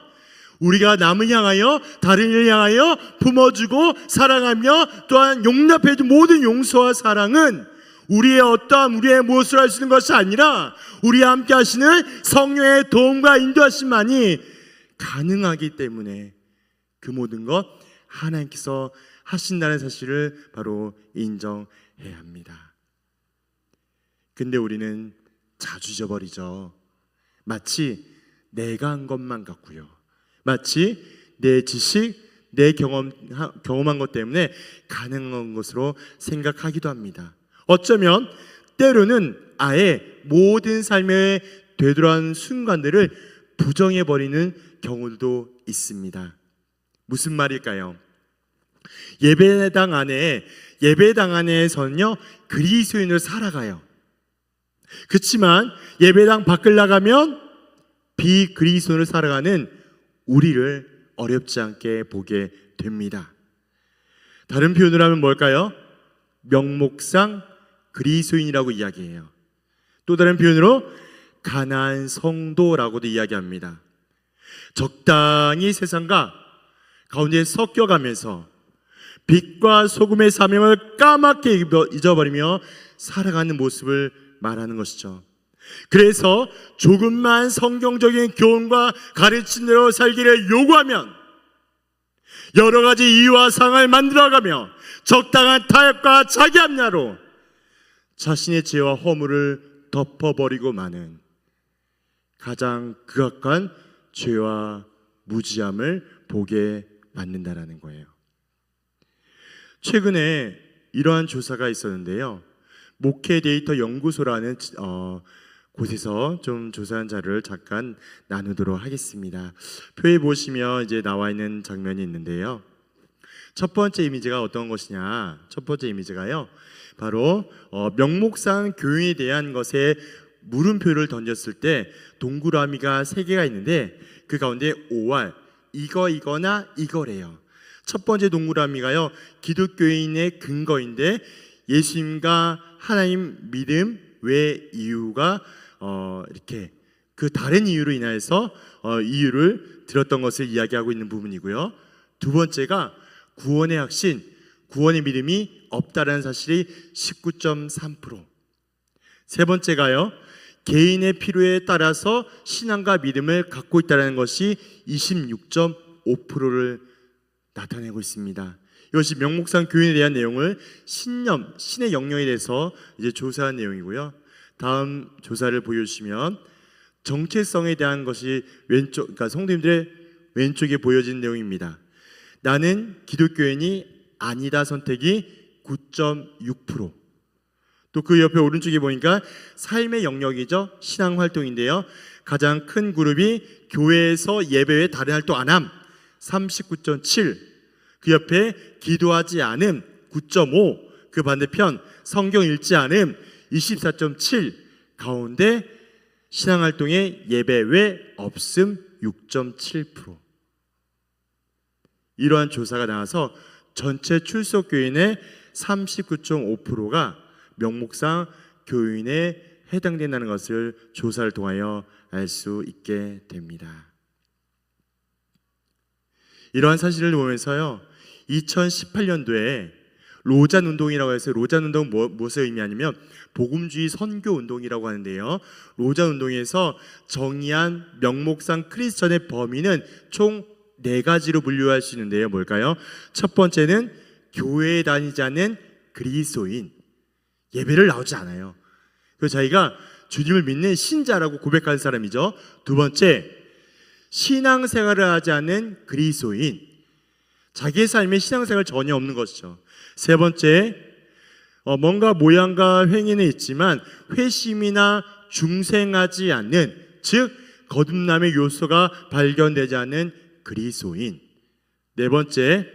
우리가 남을 향하여 다른 이를 향하여 품어주고 사랑하며 또한 용납해준 모든 용서와 사랑은 우리의 어떠한 우리의 무엇을 할 수 있는 것이 아니라 우리와 함께 하시는 성령의 도움과 인도하심만이 가능하기 때문에 그 모든 것 하나님께서 하신다는 사실을 바로 인정해야 합니다. 근데 우리는 자주 잊어버리죠. 마치 내가 한 것만 같고요, 마치 내 지식, 내 경험한 것 때문에 가능한 것으로 생각하기도 합니다. 어쩌면 때로는 아예 모든 삶에 되돌아가는 순간들을 부정해버리는 경우도 있습니다. 무슨 말일까요? 예배당 안에서는요 그리스도인으로 살아가요. 그렇지만 예배당 밖을 나가면 비그리스도인으로 살아가는 우리를 어렵지 않게 보게 됩니다. 다른 표현으로 하면 뭘까요? 명목상 그리스도인이라고 이야기해요. 또 다른 표현으로 가난한 성도라고도 이야기합니다. 적당히 세상과 가운데 섞여가면서 빛과 소금의 사명을 까맣게 잊어버리며 살아가는 모습을 말하는 것이죠. 그래서 조금만 성경적인 교훈과 가르침대로 살기를 요구하면 여러 가지 이유와 상을 만들어가며 적당한 타협과 자기 합리화로 자신의 죄와 허물을 덮어버리고 마는 가장 극악한 죄와 무지함을 보게 만든다라는 거예요. 최근에 이러한 조사가 있었는데요, 목회 데이터 연구소라는 곳에서 좀 조사한 자료를 잠깐 나누도록 하겠습니다. 표에 보시면 이제 나와 있는 장면이 있는데요, 첫 번째 이미지가 어떤 것이냐, 첫 번째 이미지가요 바로 명목상 교인에 대한 것에 물음표를 던졌을 때 동그라미가 3개가 있는데 그 가운데 5알 이거나 이거래요. 첫 번째 동그라미가요 기독교인의 근거인데 예수님과 하나님 믿음 외 이유가 이렇게 그 다른 이유로 인하여서 이유를 들었던 것을 이야기하고 있는 부분이고요. 두 번째가 구원의 확신, 구원의 믿음이 없다라는 사실이 19.3%. 세 번째가요 개인의 필요에 따라서 신앙과 믿음을 갖고 있다는 것이 26.5%를 나타내고 있습니다. 이것이 명목상 교인에 대한 내용을 신의 영역에 대해서 이제 조사한 내용이고요. 다음 조사를 보여주시면 정체성에 대한 것이 그러니까 성도님들의 왼쪽에 보여진 내용입니다. 나는 기독교인이 아니다 선택이 9.6%. 또 그 옆에 오른쪽에 보니까 삶의 영역이죠. 신앙 활동인데요. 가장 큰 그룹이 교회에서 예배 외에 다른 활동 안 함 39.7. 그 옆에 기도하지 않음 9.5. 그 반대편 성경 읽지 않음 24.7. 가운데 신앙 활동에 예배 외 없음 6.7%. 이러한 조사가 나와서 전체 출석 교인의 39.5%가 명목상 교인에 해당된다는 것을 조사를 통하여 알 수 있게 됩니다. 이러한 사실을 보면서요 2018년도에 로잔 운동이라고 해서, 로잔 운동은 무엇을 의미하냐면 복음주의 선교 운동이라고 하는데요, 로잔 운동에서 정의한 명목상 크리스천의 범위는 총 4가지로 분류할 수 있는데요. 뭘까요? 첫 번째는 교회에 다니지 않는 그리스도인, 예배를 나오지 않아요. 그래서 자기가 주님을 믿는 신자라고 고백하는 사람이죠. 두 번째, 신앙생활을 하지 않는 그리스도인, 자기의 삶에 신앙생활 전혀 없는 것이죠. 세 번째, 뭔가 모양과 행위는 있지만 회심이나 중생하지 않는, 즉 거듭남의 요소가 발견되지 않는 그리스도인. 네 번째,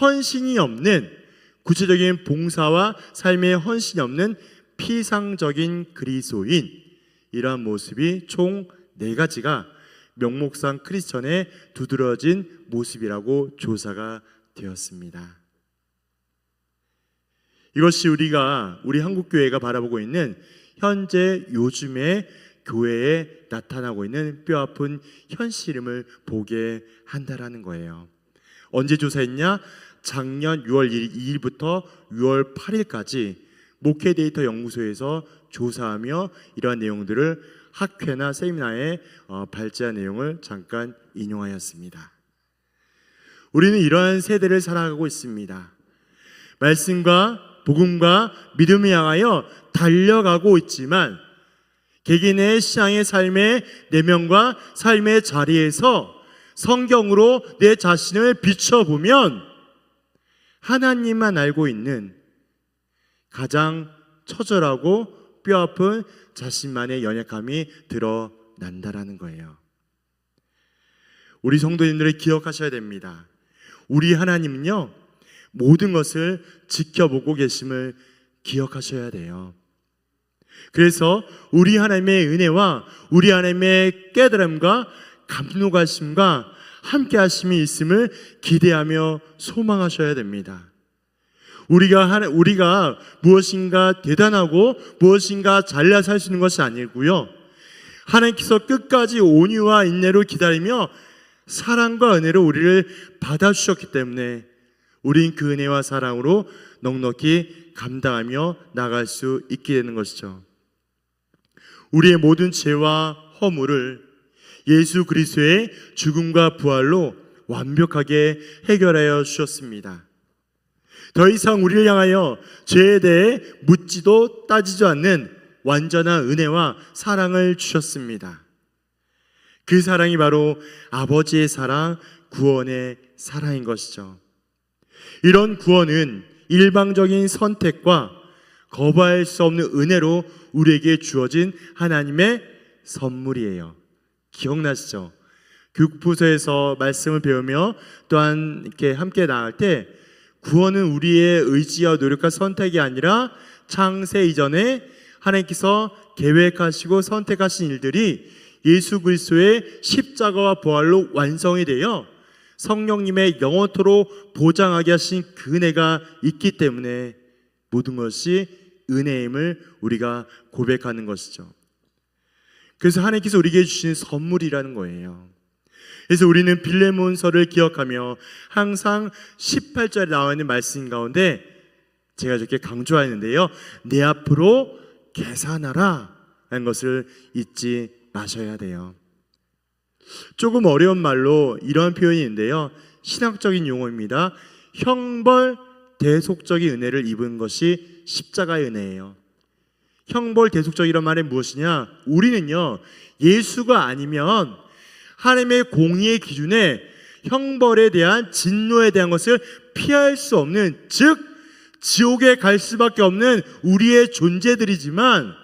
헌신이 없는, 구체적인 봉사와 삶의 헌신이 없는 피상적인 그리스도인. 이러한 모습이 총 4가지가 명목상 크리스천의 두드러진 모습이라고 조사가 되었습니다. 이것이 우리 한국교회가 바라보고 있는 현재 요즘의 교회에 나타나고 있는 뼈아픈 현실임을 보게 한다라는 거예요. 언제 조사했냐? 작년 6월 2일부터 6월 8일까지 목회 데이터 연구소에서 조사하며 이러한 내용들을 학회나 세미나에 발제한 내용을 잠깐 인용하였습니다. 우리는 이러한 세대를 살아가고 있습니다. 말씀과 복음과 믿음을 향하여 달려가고 있지만 개개인의 신앙의 삶의 내면과 삶의 자리에서 성경으로 내 자신을 비춰보면 하나님만 알고 있는 가장 처절하고 뼈아픈 자신만의 연약함이 드러난다라는 거예요. 우리 성도님들을 기억하셔야 됩니다. 우리 하나님은요, 모든 것을 지켜보고 계심을 기억하셔야 돼요. 그래서 우리 하나님의 은혜와 우리 하나님의 깨달음과 감동하심과 함께 하심이 있음을 기대하며 소망하셔야 됩니다. 우리가 무엇인가 대단하고 무엇인가 잘나 살 수 있는 것이 아니고요, 하나님께서 끝까지 온유와 인내로 기다리며 사랑과 은혜로 우리를 받아주셨기 때문에 우린 그 은혜와 사랑으로 넉넉히 감당하며 나갈 수 있게 되는 것이죠. 우리의 모든 죄와 허물을 예수 그리스도의 죽음과 부활로 완벽하게 해결하여 주셨습니다. 더 이상 우리를 향하여 죄에 대해 묻지도 따지지 않는 완전한 은혜와 사랑을 주셨습니다. 그 사랑이 바로 아버지의 사랑, 구원의 사랑인 것이죠. 이런 구원은 일방적인 선택과 거부할 수 없는 은혜로 우리에게 주어진 하나님의 선물이에요. 기억나시죠? 교육부서에서 말씀을 배우며 또한 이렇게 함께 나갈 때 구원은 우리의 의지와 노력과 선택이 아니라 창세 이전에 하나님께서 계획하시고 선택하신 일들이 예수 그리스도의 십자가와 부활로 완성이 되어 성령님의 영원토록 보장하게 하신 그 은혜가 있기 때문에 모든 것이 은혜임을 우리가 고백하는 것이죠. 그래서 하나님께서 우리에게 주신 선물이라는 거예요. 그래서 우리는 빌레몬서를 기억하며 항상 18절에 나와 있는 말씀 가운데 제가 이렇게 강조하는데요, 내 앞으로 계산하라 라는 것을 잊지 마셔야 돼요. 조금 어려운 말로 이런 표현이 있는데요, 신학적인 용어입니다. 형벌 대속적인 은혜를 입은 것이 십자가의 은혜예요. 형벌 대속적이란 말이 무엇이냐? 우리는요, 예수가 아니면 하나님의 공의의 기준에 형벌에 대한 진노에 대한 것을 피할 수 없는, 즉 지옥에 갈 수밖에 없는 우리의 존재들이지만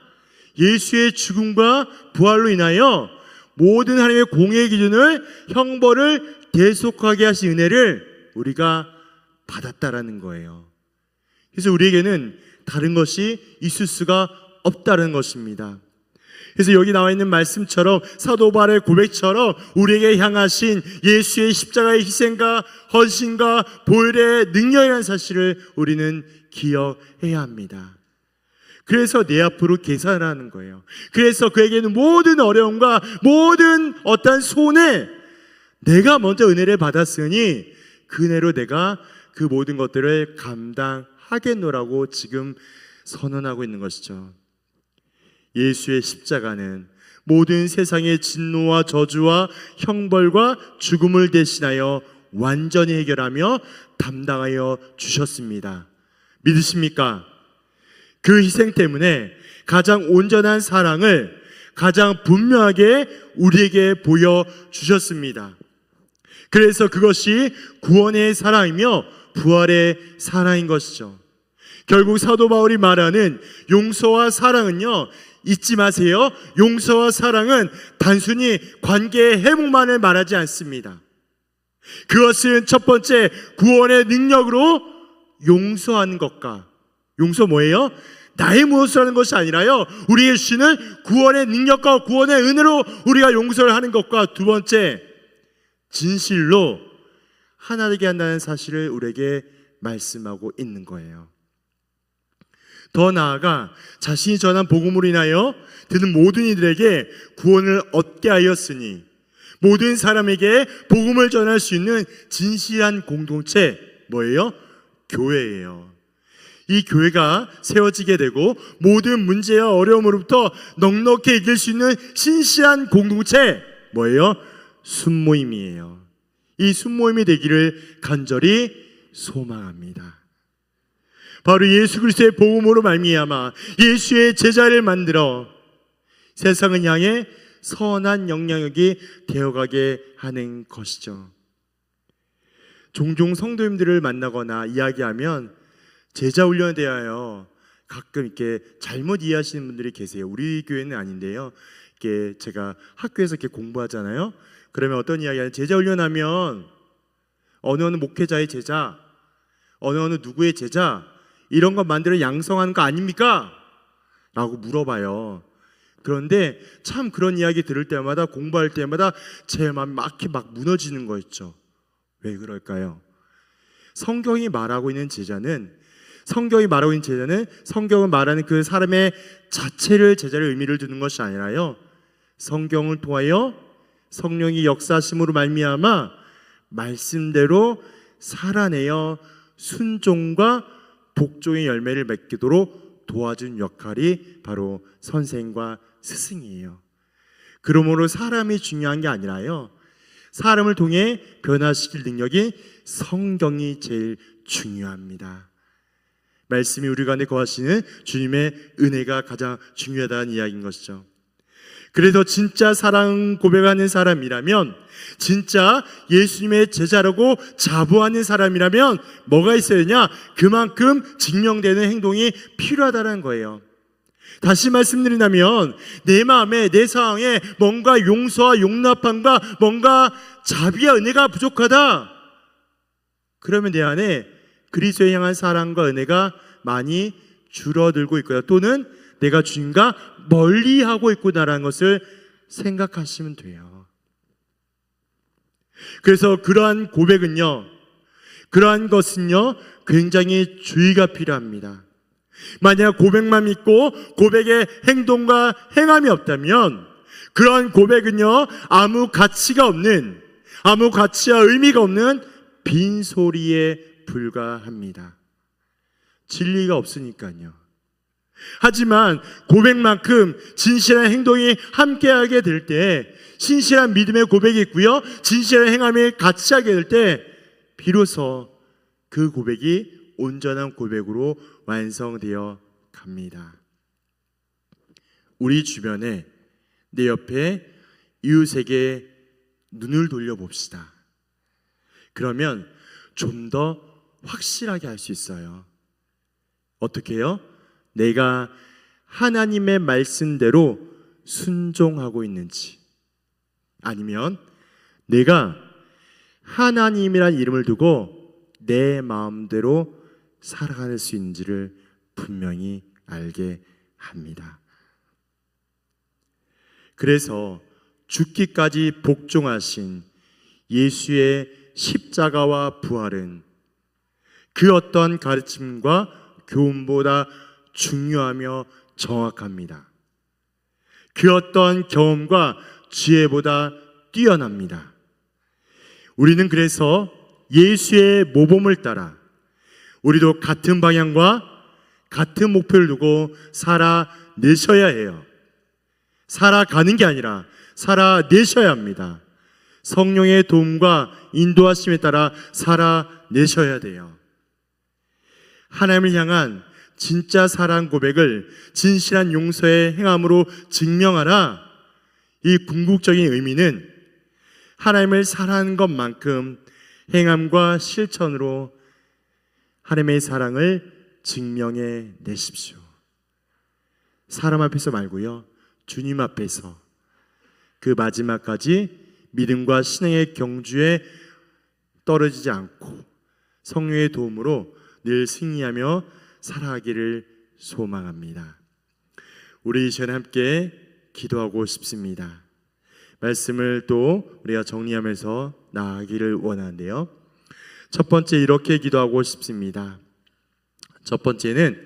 예수의 죽음과 부활로 인하여 모든 하나님의 공의의 기준을, 형벌을 대속하게 하신 은혜를 우리가 받았다라는 거예요. 그래서 우리에게는 다른 것이 있을 수가 없다는 것입니다. 그래서 여기 나와 있는 말씀처럼 사도 바울의 고백처럼 우리에게 향하신 예수의 십자가의 희생과 헌신과 보혈의 능력이라는 사실을 우리는 기억해야 합니다. 그래서 내 앞으로 계산하는 거예요. 그래서 그에게는 모든 어려움과 모든 어떠한 손해, 내가 먼저 은혜를 받았으니 그 은혜로 내가 그 모든 것들을 감당하겠노라고 지금 선언하고 있는 것이죠. 예수의 십자가는 모든 세상의 진노와 저주와 형벌과 죽음을 대신하여 완전히 해결하며 담당하여 주셨습니다. 믿으십니까? 그 희생 때문에 가장 온전한 사랑을 가장 분명하게 우리에게 보여주셨습니다. 그래서 그것이 구원의 사랑이며 부활의 사랑인 것이죠. 결국 사도 바울이 말하는 용서와 사랑은요, 잊지 마세요. 용서와 사랑은 단순히 관계의 회복만을 말하지 않습니다. 그것은 첫 번째 구원의 능력으로 용서하는 것과, 용서 뭐예요? 나의 무엇을 하는 것이 아니라요, 우리에게 주시는 구원의 능력과 구원의 은혜로 우리가 용서를 하는 것과, 두 번째 진실로 하나 되게 한다는 사실을 우리에게 말씀하고 있는 거예요. 더 나아가 자신이 전한 복음으로 인하여 듣는 모든 이들에게 구원을 얻게 하였으니 모든 사람에게 복음을 전할 수 있는 진실한 공동체 뭐예요? 교회예요. 이 교회가 세워지게 되고 모든 문제와 어려움으로부터 넉넉히 이길 수 있는 신실한 공동체 뭐예요? 순모임이에요. 이 순모임이 되기를 간절히 소망합니다. 바로 예수 그리스도의 복음으로 말미암아 예수의 제자를 만들어 세상을 향해 선한 영향력이 되어가게 하는 것이죠. 종종 성도님들을 만나거나 이야기하면 제자 훈련에 대하여 가끔 이렇게 잘못 이해하시는 분들이 계세요. 우리 교회는 아닌데요. 이렇게 제가 학교에서 이렇게 공부하잖아요. 그러면 어떤 이야기하냐? 제자 훈련하면 어느 목회자의 제자, 어느 누구의 제자 이런 거 만들어 양성하는 거 아닙니까? 라고 물어봐요. 그런데 참 그런 이야기 들을 때마다 공부할 때마다 제 마음이 막 무너지는 거 있죠. 왜 그럴까요? 성경이 말하고 있는 제자는 성경을 말하는 그 사람의 자체를 제자를 의미를 두는 것이 아니라요. 성경을 통하여 성령이 역사하심으로 말미암아 말씀대로 살아내어 순종과 복종의 열매를 맺도록 도와준 역할이 바로 선생과 스승이에요. 그러므로 사람이 중요한 게 아니라요. 사람을 통해 변화시킬 능력이 성경이 제일 중요합니다. 말씀이 우리 가운데 거하시는 주님의 은혜가 가장 중요하다는 이야기인 것이죠. 그래서 진짜 사랑 고백하는 사람이라면, 진짜 예수님의 제자라고 자부하는 사람이라면 뭐가 있어야 되냐? 그만큼 증명되는 행동이 필요하다는 거예요. 다시 말씀드린다면 내 마음에, 내 상황에 뭔가 용서와 용납함과 뭔가 자비와 은혜가 부족하다. 그러면 내 안에 그리스도에 향한 사랑과 은혜가 많이 줄어들고 있거나 또는 내가 주님과 멀리하고 있구나라는 것을 생각하시면 돼요. 그래서 그러한 고백은요, 그러한 것은요 굉장히 주의가 필요합니다. 만약 고백만 믿고 고백의 행동과 행함이 없다면 그러한 고백은요 아무 가치가 없는, 아무 가치와 의미가 없는 빈소리에 불과합니다. 진리가 없으니까요. 하지만 고백만큼 진실한 행동이 함께하게 될 때, 진실한 믿음의 고백이 있고요, 진실한 행함이 같이 하게 될 때 비로소 그 고백이 온전한 고백으로 완성되어 갑니다. 우리 주변에, 내 옆에 이웃에게 눈을 돌려봅시다. 그러면 좀 더 확실하게 알 수 있어요. 어떻게 해요? 내가 하나님의 말씀대로 순종하고 있는지, 아니면 내가 하나님이란 이름을 두고 내 마음대로 살아갈 수 있는지를 분명히 알게 합니다. 그래서 죽기까지 복종하신 예수의 십자가와 부활은 그 어떤 가르침과 교훈보다 중요하며 정확합니다. 그 어떤 경험과 지혜보다 뛰어납니다. 우리는 그래서 예수의 모범을 따라 우리도 같은 방향과 같은 목표를 두고 살아내셔야 해요. 살아가는 게 아니라 살아내셔야 합니다. 성령의 도움과 인도하심에 따라 살아내셔야 돼요. 하나님을 향한 진짜 사랑 고백을 진실한 용서의 행함으로 증명하라. 이 궁극적인 의미는 하나님을 사랑하는 것만큼 행함과 실천으로 하나님의 사랑을 증명해 내십시오. 사람 앞에서 말고요, 주님 앞에서 그 마지막까지 믿음과 신앙의 경주에 떨어지지 않고 성령의 도움으로 늘 승리하며 살아가기를 소망합니다. 우리 이 시간에 함께 기도하고 싶습니다. 말씀을 또 우리가 정리하면서 나아가기를 원하는데요, 첫 번째 이렇게 기도하고 싶습니다. 첫 번째는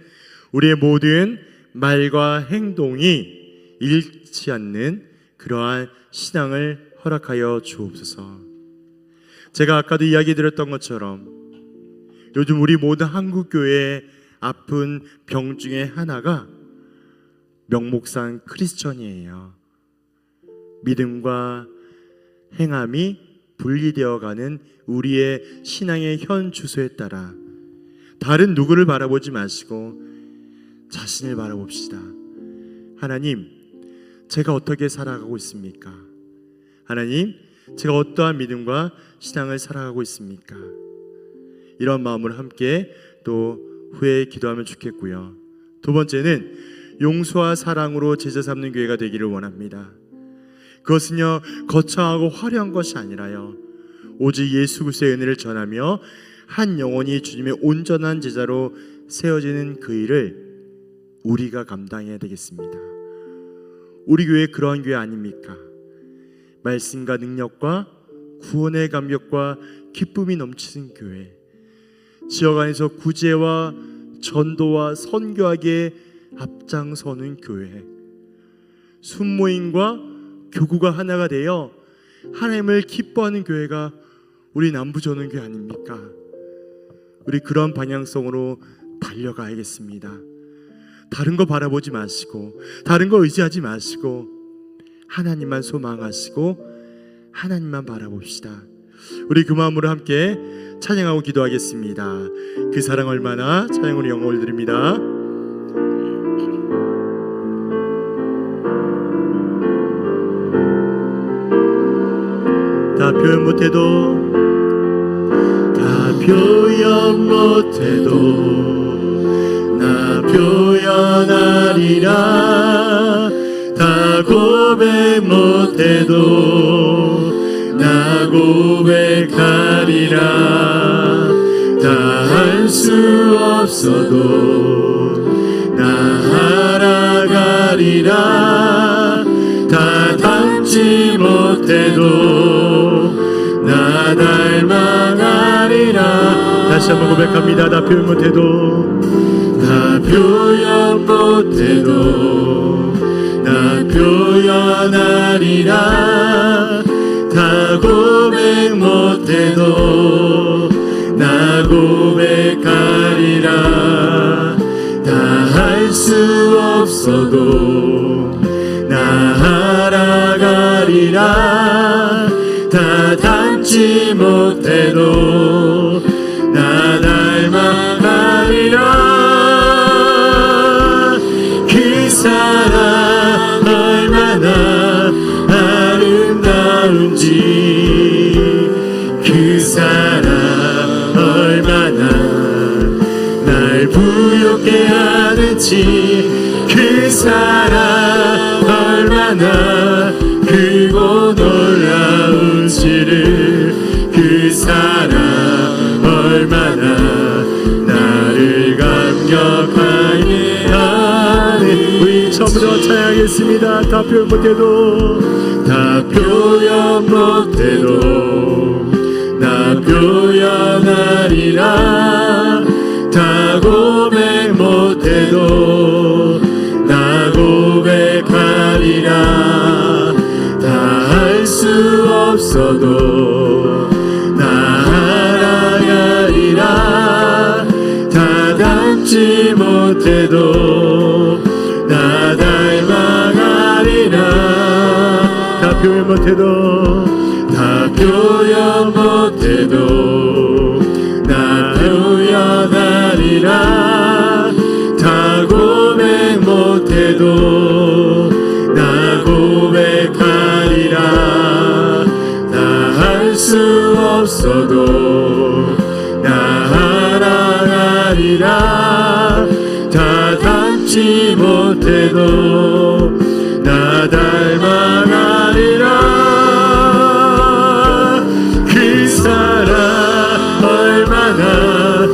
우리의 모든 말과 행동이 잃지 않는 그러한 신앙을 허락하여 주옵소서. 제가 아까도 이야기 드렸던 것처럼 요즘 우리 모든 한국교회의 아픈 병 중에 하나가 명목상 크리스천이에요. 믿음과 행함이 분리되어가는 우리의 신앙의 현 주소에 따라 다른 누구를 바라보지 마시고 자신을 바라봅시다. 하나님, 제가 어떻게 살아가고 있습니까? 하나님, 제가 어떠한 믿음과 신앙을 살아가고 있습니까? 이런 마음으로 함께 또 후에 기도하면 좋겠고요. 두 번째는 용서와 사랑으로 제자 삼는 교회가 되기를 원합니다. 그것은요, 거창하고 화려한 것이 아니라요, 오직 예수 그리스도의 은혜를 전하며 한 영혼이 주님의 온전한 제자로 세워지는 그 일을 우리가 감당해야 되겠습니다. 우리 교회 그러한 교회 아닙니까? 말씀과 능력과 구원의 감격과 기쁨이 넘치는 교회, 지역 안에서 구제와 전도와 선교하기에 앞장서는 교회, 순모임과 교구가 하나가 되어 하나님을 기뻐하는 교회가 우리 남부전원교회 아닙니까? 우리 그런 방향성으로 달려가야겠습니다. 다른 거 바라보지 마시고 다른 거 의지하지 마시고 하나님만 소망하시고 하나님만 바라봅시다. 우리 그 마음으로 함께 찬양하고 기도하겠습니다. 그 사랑 얼마나 찬양으로 영광을 드립니다. 다 표현 못해도 나 표현하리라. 다 고백 못해도 나 고백하리라. 다 할 수 없어도 나 알아가리라. 다 닮지 못해도 나 닮아가리라. 다시 한번 고백합니다. 나 표현 못해도 나 표현 못해도 나 표현하리라. 다 고백 못해도 나 고백하리라. 다 할 수 없어도 나 알아가리라. 다 닮지 못해도 나 닮아가리라. 그 사랑 얼마나 아름다운지, 그 사랑 얼마나 날 부욕해 하는지, 그 사랑 얼마나 크고 놀라운지를, 그 사랑 얼마나 나를 감격하게 하네. 우리 처음부터 찬양하겠습니다. 다 표현 못해도 다 표현 못해도 나 표현하리라. 다 고백 못해도 나 고백하리라. 다 할 수 없어도 나 알아가리라. 다 닮지 못해도 나 닮아가리라. 다 표현 못해도 다 표현 못해도 나 표현하리라. 다 고백 못해도 나 고백하리라. 다 할 수 없어도 나 알아가리라. 다 닮지 못해도 나 닮아가리라. 그 사랑 얼마나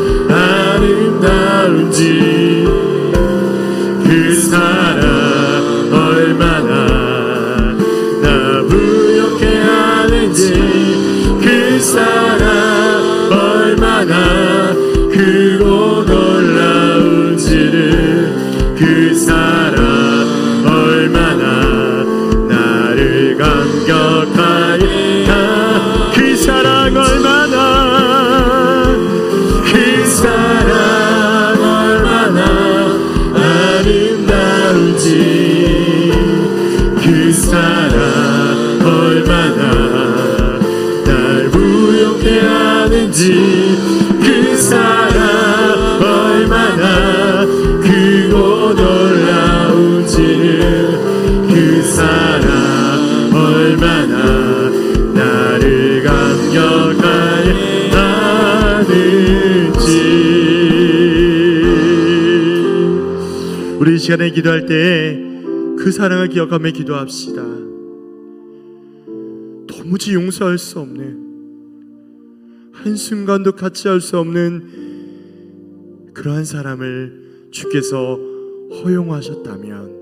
아름다운지, 그 사랑 얼마나 나 부욕해 하는지, 그 사랑 얼마나 크고 놀라운지를, 놀라운지 그 사랑 얼마나 크고 놀라운지는 그 사랑 얼마나 나를 감격하게 하는지. 우리 이 시간에 기도할 때 그 사랑을 기억하며 기도합시다. 도무지 용서할 수 없는, 한순간도 같이 할 수 없는 그러한 사람을 주께서 허용하셨다면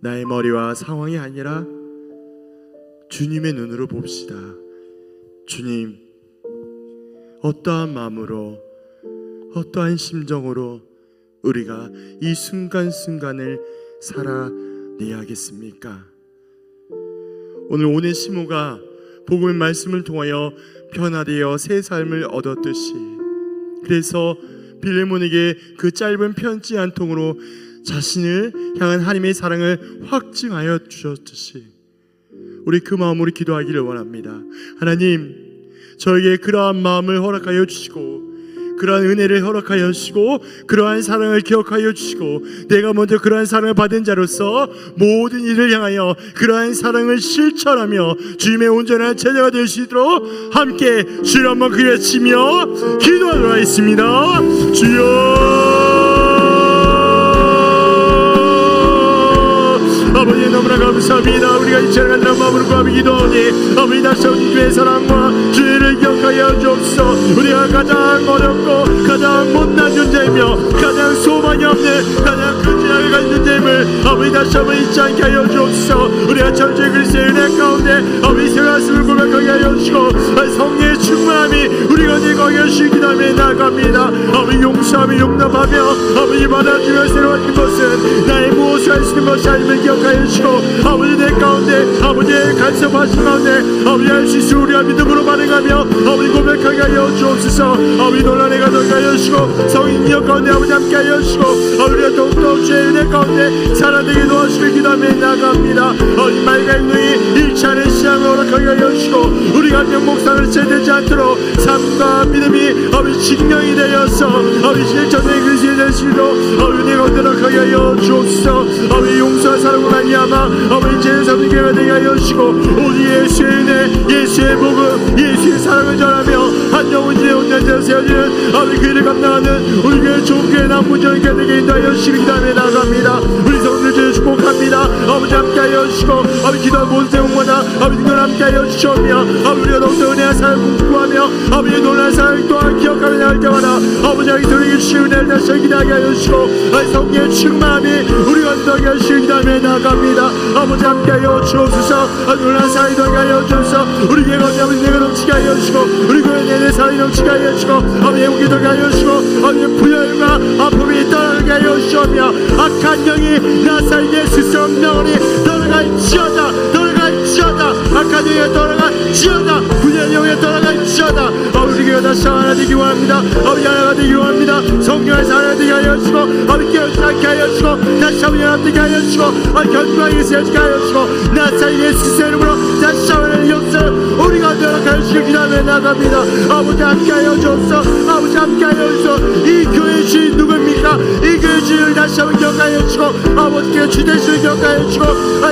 나의 머리와 상황이 아니라 주님의 눈으로 봅시다. 주님, 어떠한 마음으로, 어떠한 심정으로 우리가 이 순간순간을 살아내야겠습니까? 오늘 오네시모가 복음의 말씀을 통하여 변화되어 새 삶을 얻었듯이, 그래서 빌레몬에게 그 짧은 편지 한 통으로 자신을 향한 하나님의 사랑을 확증하여 주셨듯이 우리 그 마음으로 기도하기를 원합니다. 하나님, 저에게 그러한 마음을 허락하여 주시고 그러한 은혜를 허락하여 주시고 그러한 사랑을 기억하여 주시고 내가 먼저 그러한 사랑을 받은 자로서 모든 일을 향하여 그러한 사랑을 실천하며 주님의 온전한 제자가 될 수 있도록 함께 주를 한번 그려치며 기도하도록 하겠습니다. 주여, 아버지 너무나 감사합니다. 우리가 이 시간 간절한 마음으로 구하며 기도하니 아버지 다시 한번 주의 사랑과 주의를 기억하여 주옵소서. 우리가 가장 어렵고 가장 못난 존재이며 가장 소망이 없는 가장 근진하게 가진 존재임을 아버지 다시 한번 잊지 않게 하여 주옵소서. 우리가 철저히 그리스도의 은혜 가운데 아버지 새 가슴을 고백하게 하여 주시고 성령의 충만함이 우리가 거기에 기도하며 나아갑니다. 아버지 용서하며 용납하며 아버지 받아주며 새로운 것은 나의 무엇을 할 수 있는 것이 아님을 기억하여 주시고 아버지 내 가운데 아버지의 간섭하신 가운데 아버지 할 수 있을 우리가 믿음으로 반응하며 아버지 고백하게 하여 주옵소서. 아버지 논란에 가득 하여 주시고 성인 역 가운데 아버지 함께 하여 주시고 우리가 더욱더 주의 은혜 가운데 살아내게 도와주시길 기도하며 나아갑니다. 아버지 말과 행동이 일치하는 시향을 허락하게 하여 주시고 우리가 명목상을 제되지 않도록 삶과 믿음이 아버지 증명이 되어서 아버지 실천의 그리스도의 되시도록 아버지 은혜 가운데 허락하게 하여 주옵소서. 아버지 용서와 사랑으로 말미암아 아버지 죄의 섬기게가 되게 하여 주시고 오직 예수의 은혜, 예수의 복음, 예수의 사랑을 전하며 한 영혼의 온전자로 세워지는 아버지 그 일을 감당하는 우리 교회 좋은 교회 남문정의 되게 인도하여 주시기 기도하며 나아갑니다. 우리 성도들 축복합니다. 아버지 함께 하여 주시고 아버지 기도한 모든 세움마다 아버지 늘 함께 하여 주시오며 아버지 우리가 더욱더 은혜와 사랑을 공부하며 아버지 놀라운 사랑을 또한 기억하며 나갈 때마다 아버지 하기 우리에게 주신 은혜를 다시 기도하게 하여 주시고 아버지 성령의 충만함이 우리가 기도하게 하여 주시기 기도하며 나아갑니다. 아버지 함께 하여 주옵소서. 놀라운 사랑이 더하게 하여 주옵소서. 우리 교회 가운데 아버지 내가 넘치게 하여 주시고 우리 교회 내내 사랑이 넘치게 하여 주시고 아버지 애국이 더하게 하여 주시고 아버지 부여과 아픔이 떠나게 하여 주시오며 악한 영이 나살게 스스럼 영원히 떠나갈지어다. 떠나갈지어다. 악한 영이 떠나갈지어다. 부여의 영이 떠나갈지어다. 우리 교회가 다시 하나 되기 원합니다. 아버지 하나가 되기 원합니다. 성령에서 하나 되게 하여 주시고 아버지 깨어지지 않게 하여 주시고 다시 한번 연합되게 하여 주시고 견고하게 세워지게 하여 주시고 나사의 예수 이름으로 다시 한번 역사를 우리가 허락하여 주시기 기도하며 나갑니다. 아버지 함께 하여 주옵소서. 아버지 함께 하여 주옵소서. 이 교회의 주인 누구입니까? 이 교회의 주인을 다시 한번 기억하여 주시고 아버지께 주대주를 기억하여 주시고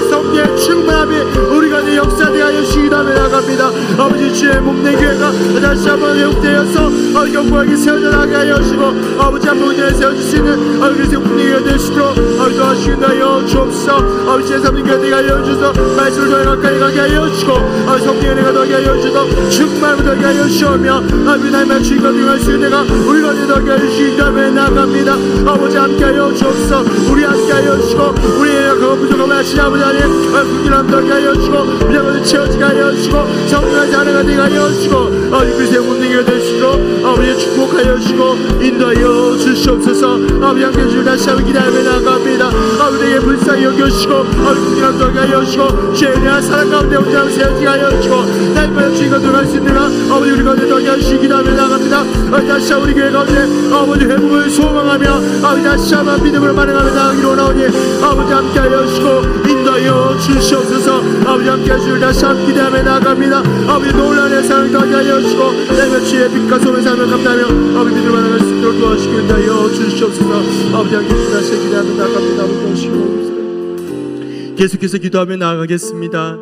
성령의 충만함이 우리가 내 역사되게 하여 주시기 기도하며 나갑니다. 아버지 주의 몸내 교회가 다시 한번 회복되어서 견고하게 세워져 나가게 하여 주시고 아버지 한번 운전에 세워줄 수 있는 그리스도 분위기가 될 수 있도록 아버지 도와주시기 하여 주옵소서. 아버지 제3인 교회가 하여 주셔서 말씀을 더 가까이 가게 하여 주시고 성령의 은혜가 더하게 하여 주셔서 충만함을 더하게 하여 주시오며 아버지 나의 주인과 등할 수 있는 내가 우리가 더하게 하여 주시기 때문에 나갑니다. 아버지 함께 하여 주옵소서. 우리 함께 하여 주시고 우리의 그거 부족함을 하시니 아버지 하나님 국민함 더하게 하여 주시고 우리 아버지 채워지게 하여 주시고 성령의 자녀가 되게 하여 주시고 아버지 그리스도의 몸되게 되시도록 아버지 축복하여 주시고 인도하여 주시옵소서. 아버지 함께 주시고 다시 한번 기도하며 나갑니다. 아버지에게 불쌍히 여겨주시고 아버지 국민함 더하게 하여 주시고 주의 은혜와 사랑 가운데 온전하게 세워지게 하여 주시고 날마다 주인과 들어갈 수 있는 아버지 우리 가운데 더하게 하시기 기도하며 나갑니다. 다시 한번 우리 교회 가운데 아버지 회복을 소망하며 아버지 다시 한번 믿음으로 반응하며 나가기로 원하오니 아버지 함께 하여 주시고 인도하여 주시옵소서. 아버지 함께 하시길 다시 함께 기대하며 나아갑니다. 아버지 논란의 사랑을 더하게 하여 주시고 내가 주의 빛과 소명의 삶을 감당하며 아버지 믿음을 만나갈 수 있도록 도와주시기 위하여 주시옵소서. 아버지 함께 하시길 다시 기대하며 나아갑니다. 아버지 도와주시고 계속해서 기도하며 나아가겠습니다.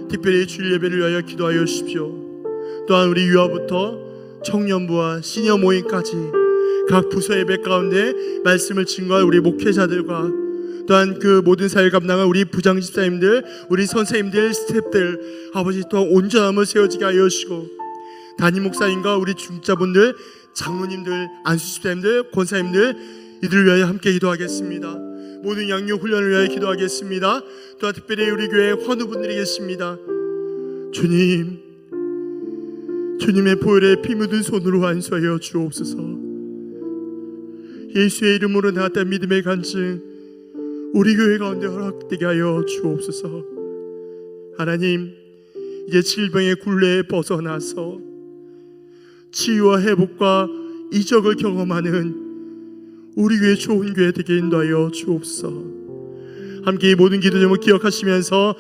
특별히 주일 예배를 위하여 기도하여 주십시오. 또한 우리 유아부터 청년부와 시니어 모임까지 각 부서 예배 가운데 말씀을 증거할 우리 목회자들과 또한 그 모든 사회를 감당한 우리 부장집사님들, 우리 선생님들, 스태프들 아버지 또한 온전함을 세워지게 하여 주시고 담임 목사님과 우리 중자분들, 장로님들, 안수집사님들, 권사님들 이들을 위하여 함께 기도하겠습니다. 모든 양육 훈련을 위하여 기도하겠습니다. 또한 특별히 우리 교회 환우분들이 계십니다. 주님, 주님의 보혈에 피 묻은 손으로 안수하여 주옵소서. 예수의 이름으로 나왔다 믿음의 간증 우리 교회 가운데 허락되게 하여 주옵소서. 하나님, 이제 질병의 굴레에 벗어나서 치유와 회복과 이적을 경험하는 우리 교회 좋은 교회 되게 인도하여 주옵소서. 함께 이 모든 기도 제목 기억하시면서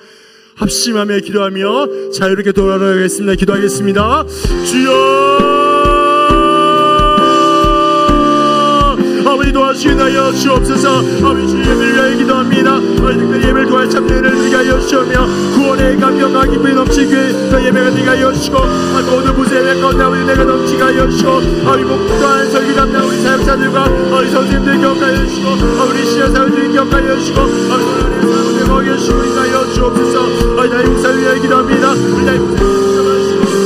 합심하며 기도하며 자유롭게 돌아가겠습니다. 기도하겠습니다. 주여, 아버지 도와주시나요 주옵소서. 아버지 주 예배를 위하여 기도합니다. 아버지 특별히 예배를 도와 참여를 드리게 하여 주시며 구원의 감격과 기쁨이 넘치게 그 예배가 되게 하여 주시고 아버지 모든 부서 예배 가운데 아버지 내가 넘치게 하여 주시고 아버지 목도한 설교 담당 우리 사역자들과 아버지 선생님들 기억하여 주시고 아버지 시야사회들 기억하여 주시고 아버지 오늘의 사람들 먹여 주시고 인하여 주옵소서. 아버지 나의 목사를 위하여 기도합니다. 우리 나의 목사를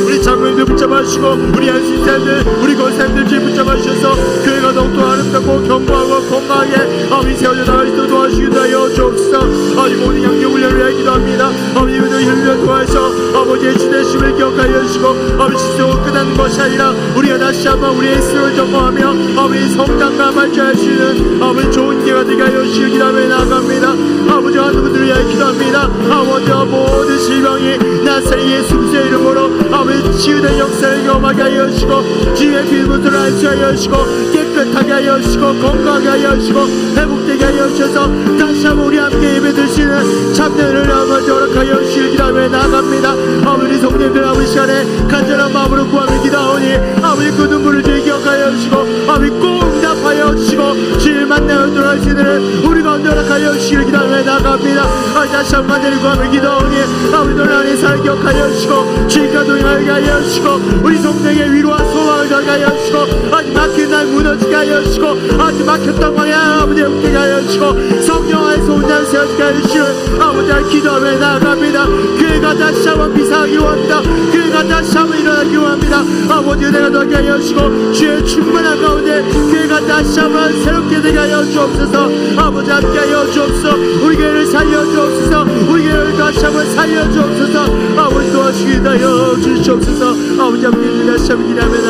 우리 장로님들 붙잡아 주시고 우리 안수사님들 우리 권사님들 뒤에 붙잡아 주셔서 교회가 더욱더 아름답고 견고하고 건강하게 아버지 세워져 나갈 수 있도록 도와주시기 위하여 주옵소서. 아버지 모든 양육 훈련을 위하여 기도합니다. 아버지 모든 훈련을 통해서 아버지의 주대심을 기억하여 주시고 아버지 지속을 끝나는 것이 아니라 우리가 다시 한번 우리의 스스로를 점검하며 아버지 성장과 발전할 수 있는 아버지 좋은 기회가 되게 하여 주시기 기도하며 나아갑니다. 아버지 하는 분들을 위하여 기도합니다. 아버지와 모든 질병이 나사렛 예수 그리스도의 이름으로 아버지 치유된 역사를 경험하게 하여 주시고 주의 피부를 안수하여 주시고 깨끗하게 하여 주시고 건강하게 하여 주시고 회복되게 하여 주셔서 다시 한번 우리 함께 예배 드시는 참여를 아버지 허락하여 주시기 기도하며 나아갑니다. 아버지 성도님들 아버지 시간에 간절한 마음으로 구하며 기도하오니 아버지 그 눈물을 주의 기억하여 주시고 아버지 꼭 응답하여 주시고 주를 만나러 돌아갈 수 있는 우리 가운데 허락하여 주시기 기도하며 나아갑니다. 아버지 다시 한번 간절히 구하며 기도하오니 아버지 논란의 사를 기억하여 주시고 주님과 동행하게 하여 주시고 우리 성도에게 위로와 소망을 더하게 하여 주시고 아직 막힌 날 무너지게 하여 주시고 아직 막혔던 방향 아버지 웃게 하여 주시고 성령 안에서 온전히 세워지게 하여 주시고 아버지와 기도하며 나아갑니다. 교회가 다시 한번 비상하기 원합니다. 교회가 다시 한번 일어나기 원합니다. 아버지 은혜가 더하게 하여 주시고 주의 충만한 가운데 교회가 다시 한번 새롭게 되게 하여 주옵소서. 아버지 함께 하여 주옵소서. 우리 교회를 살려 주옵소서. 우리 교회를 다시 한번 살려 주옵소서. 아버지 도와주시기 하여 주시옵소서. 아버지 함께 다시 한번 기도하며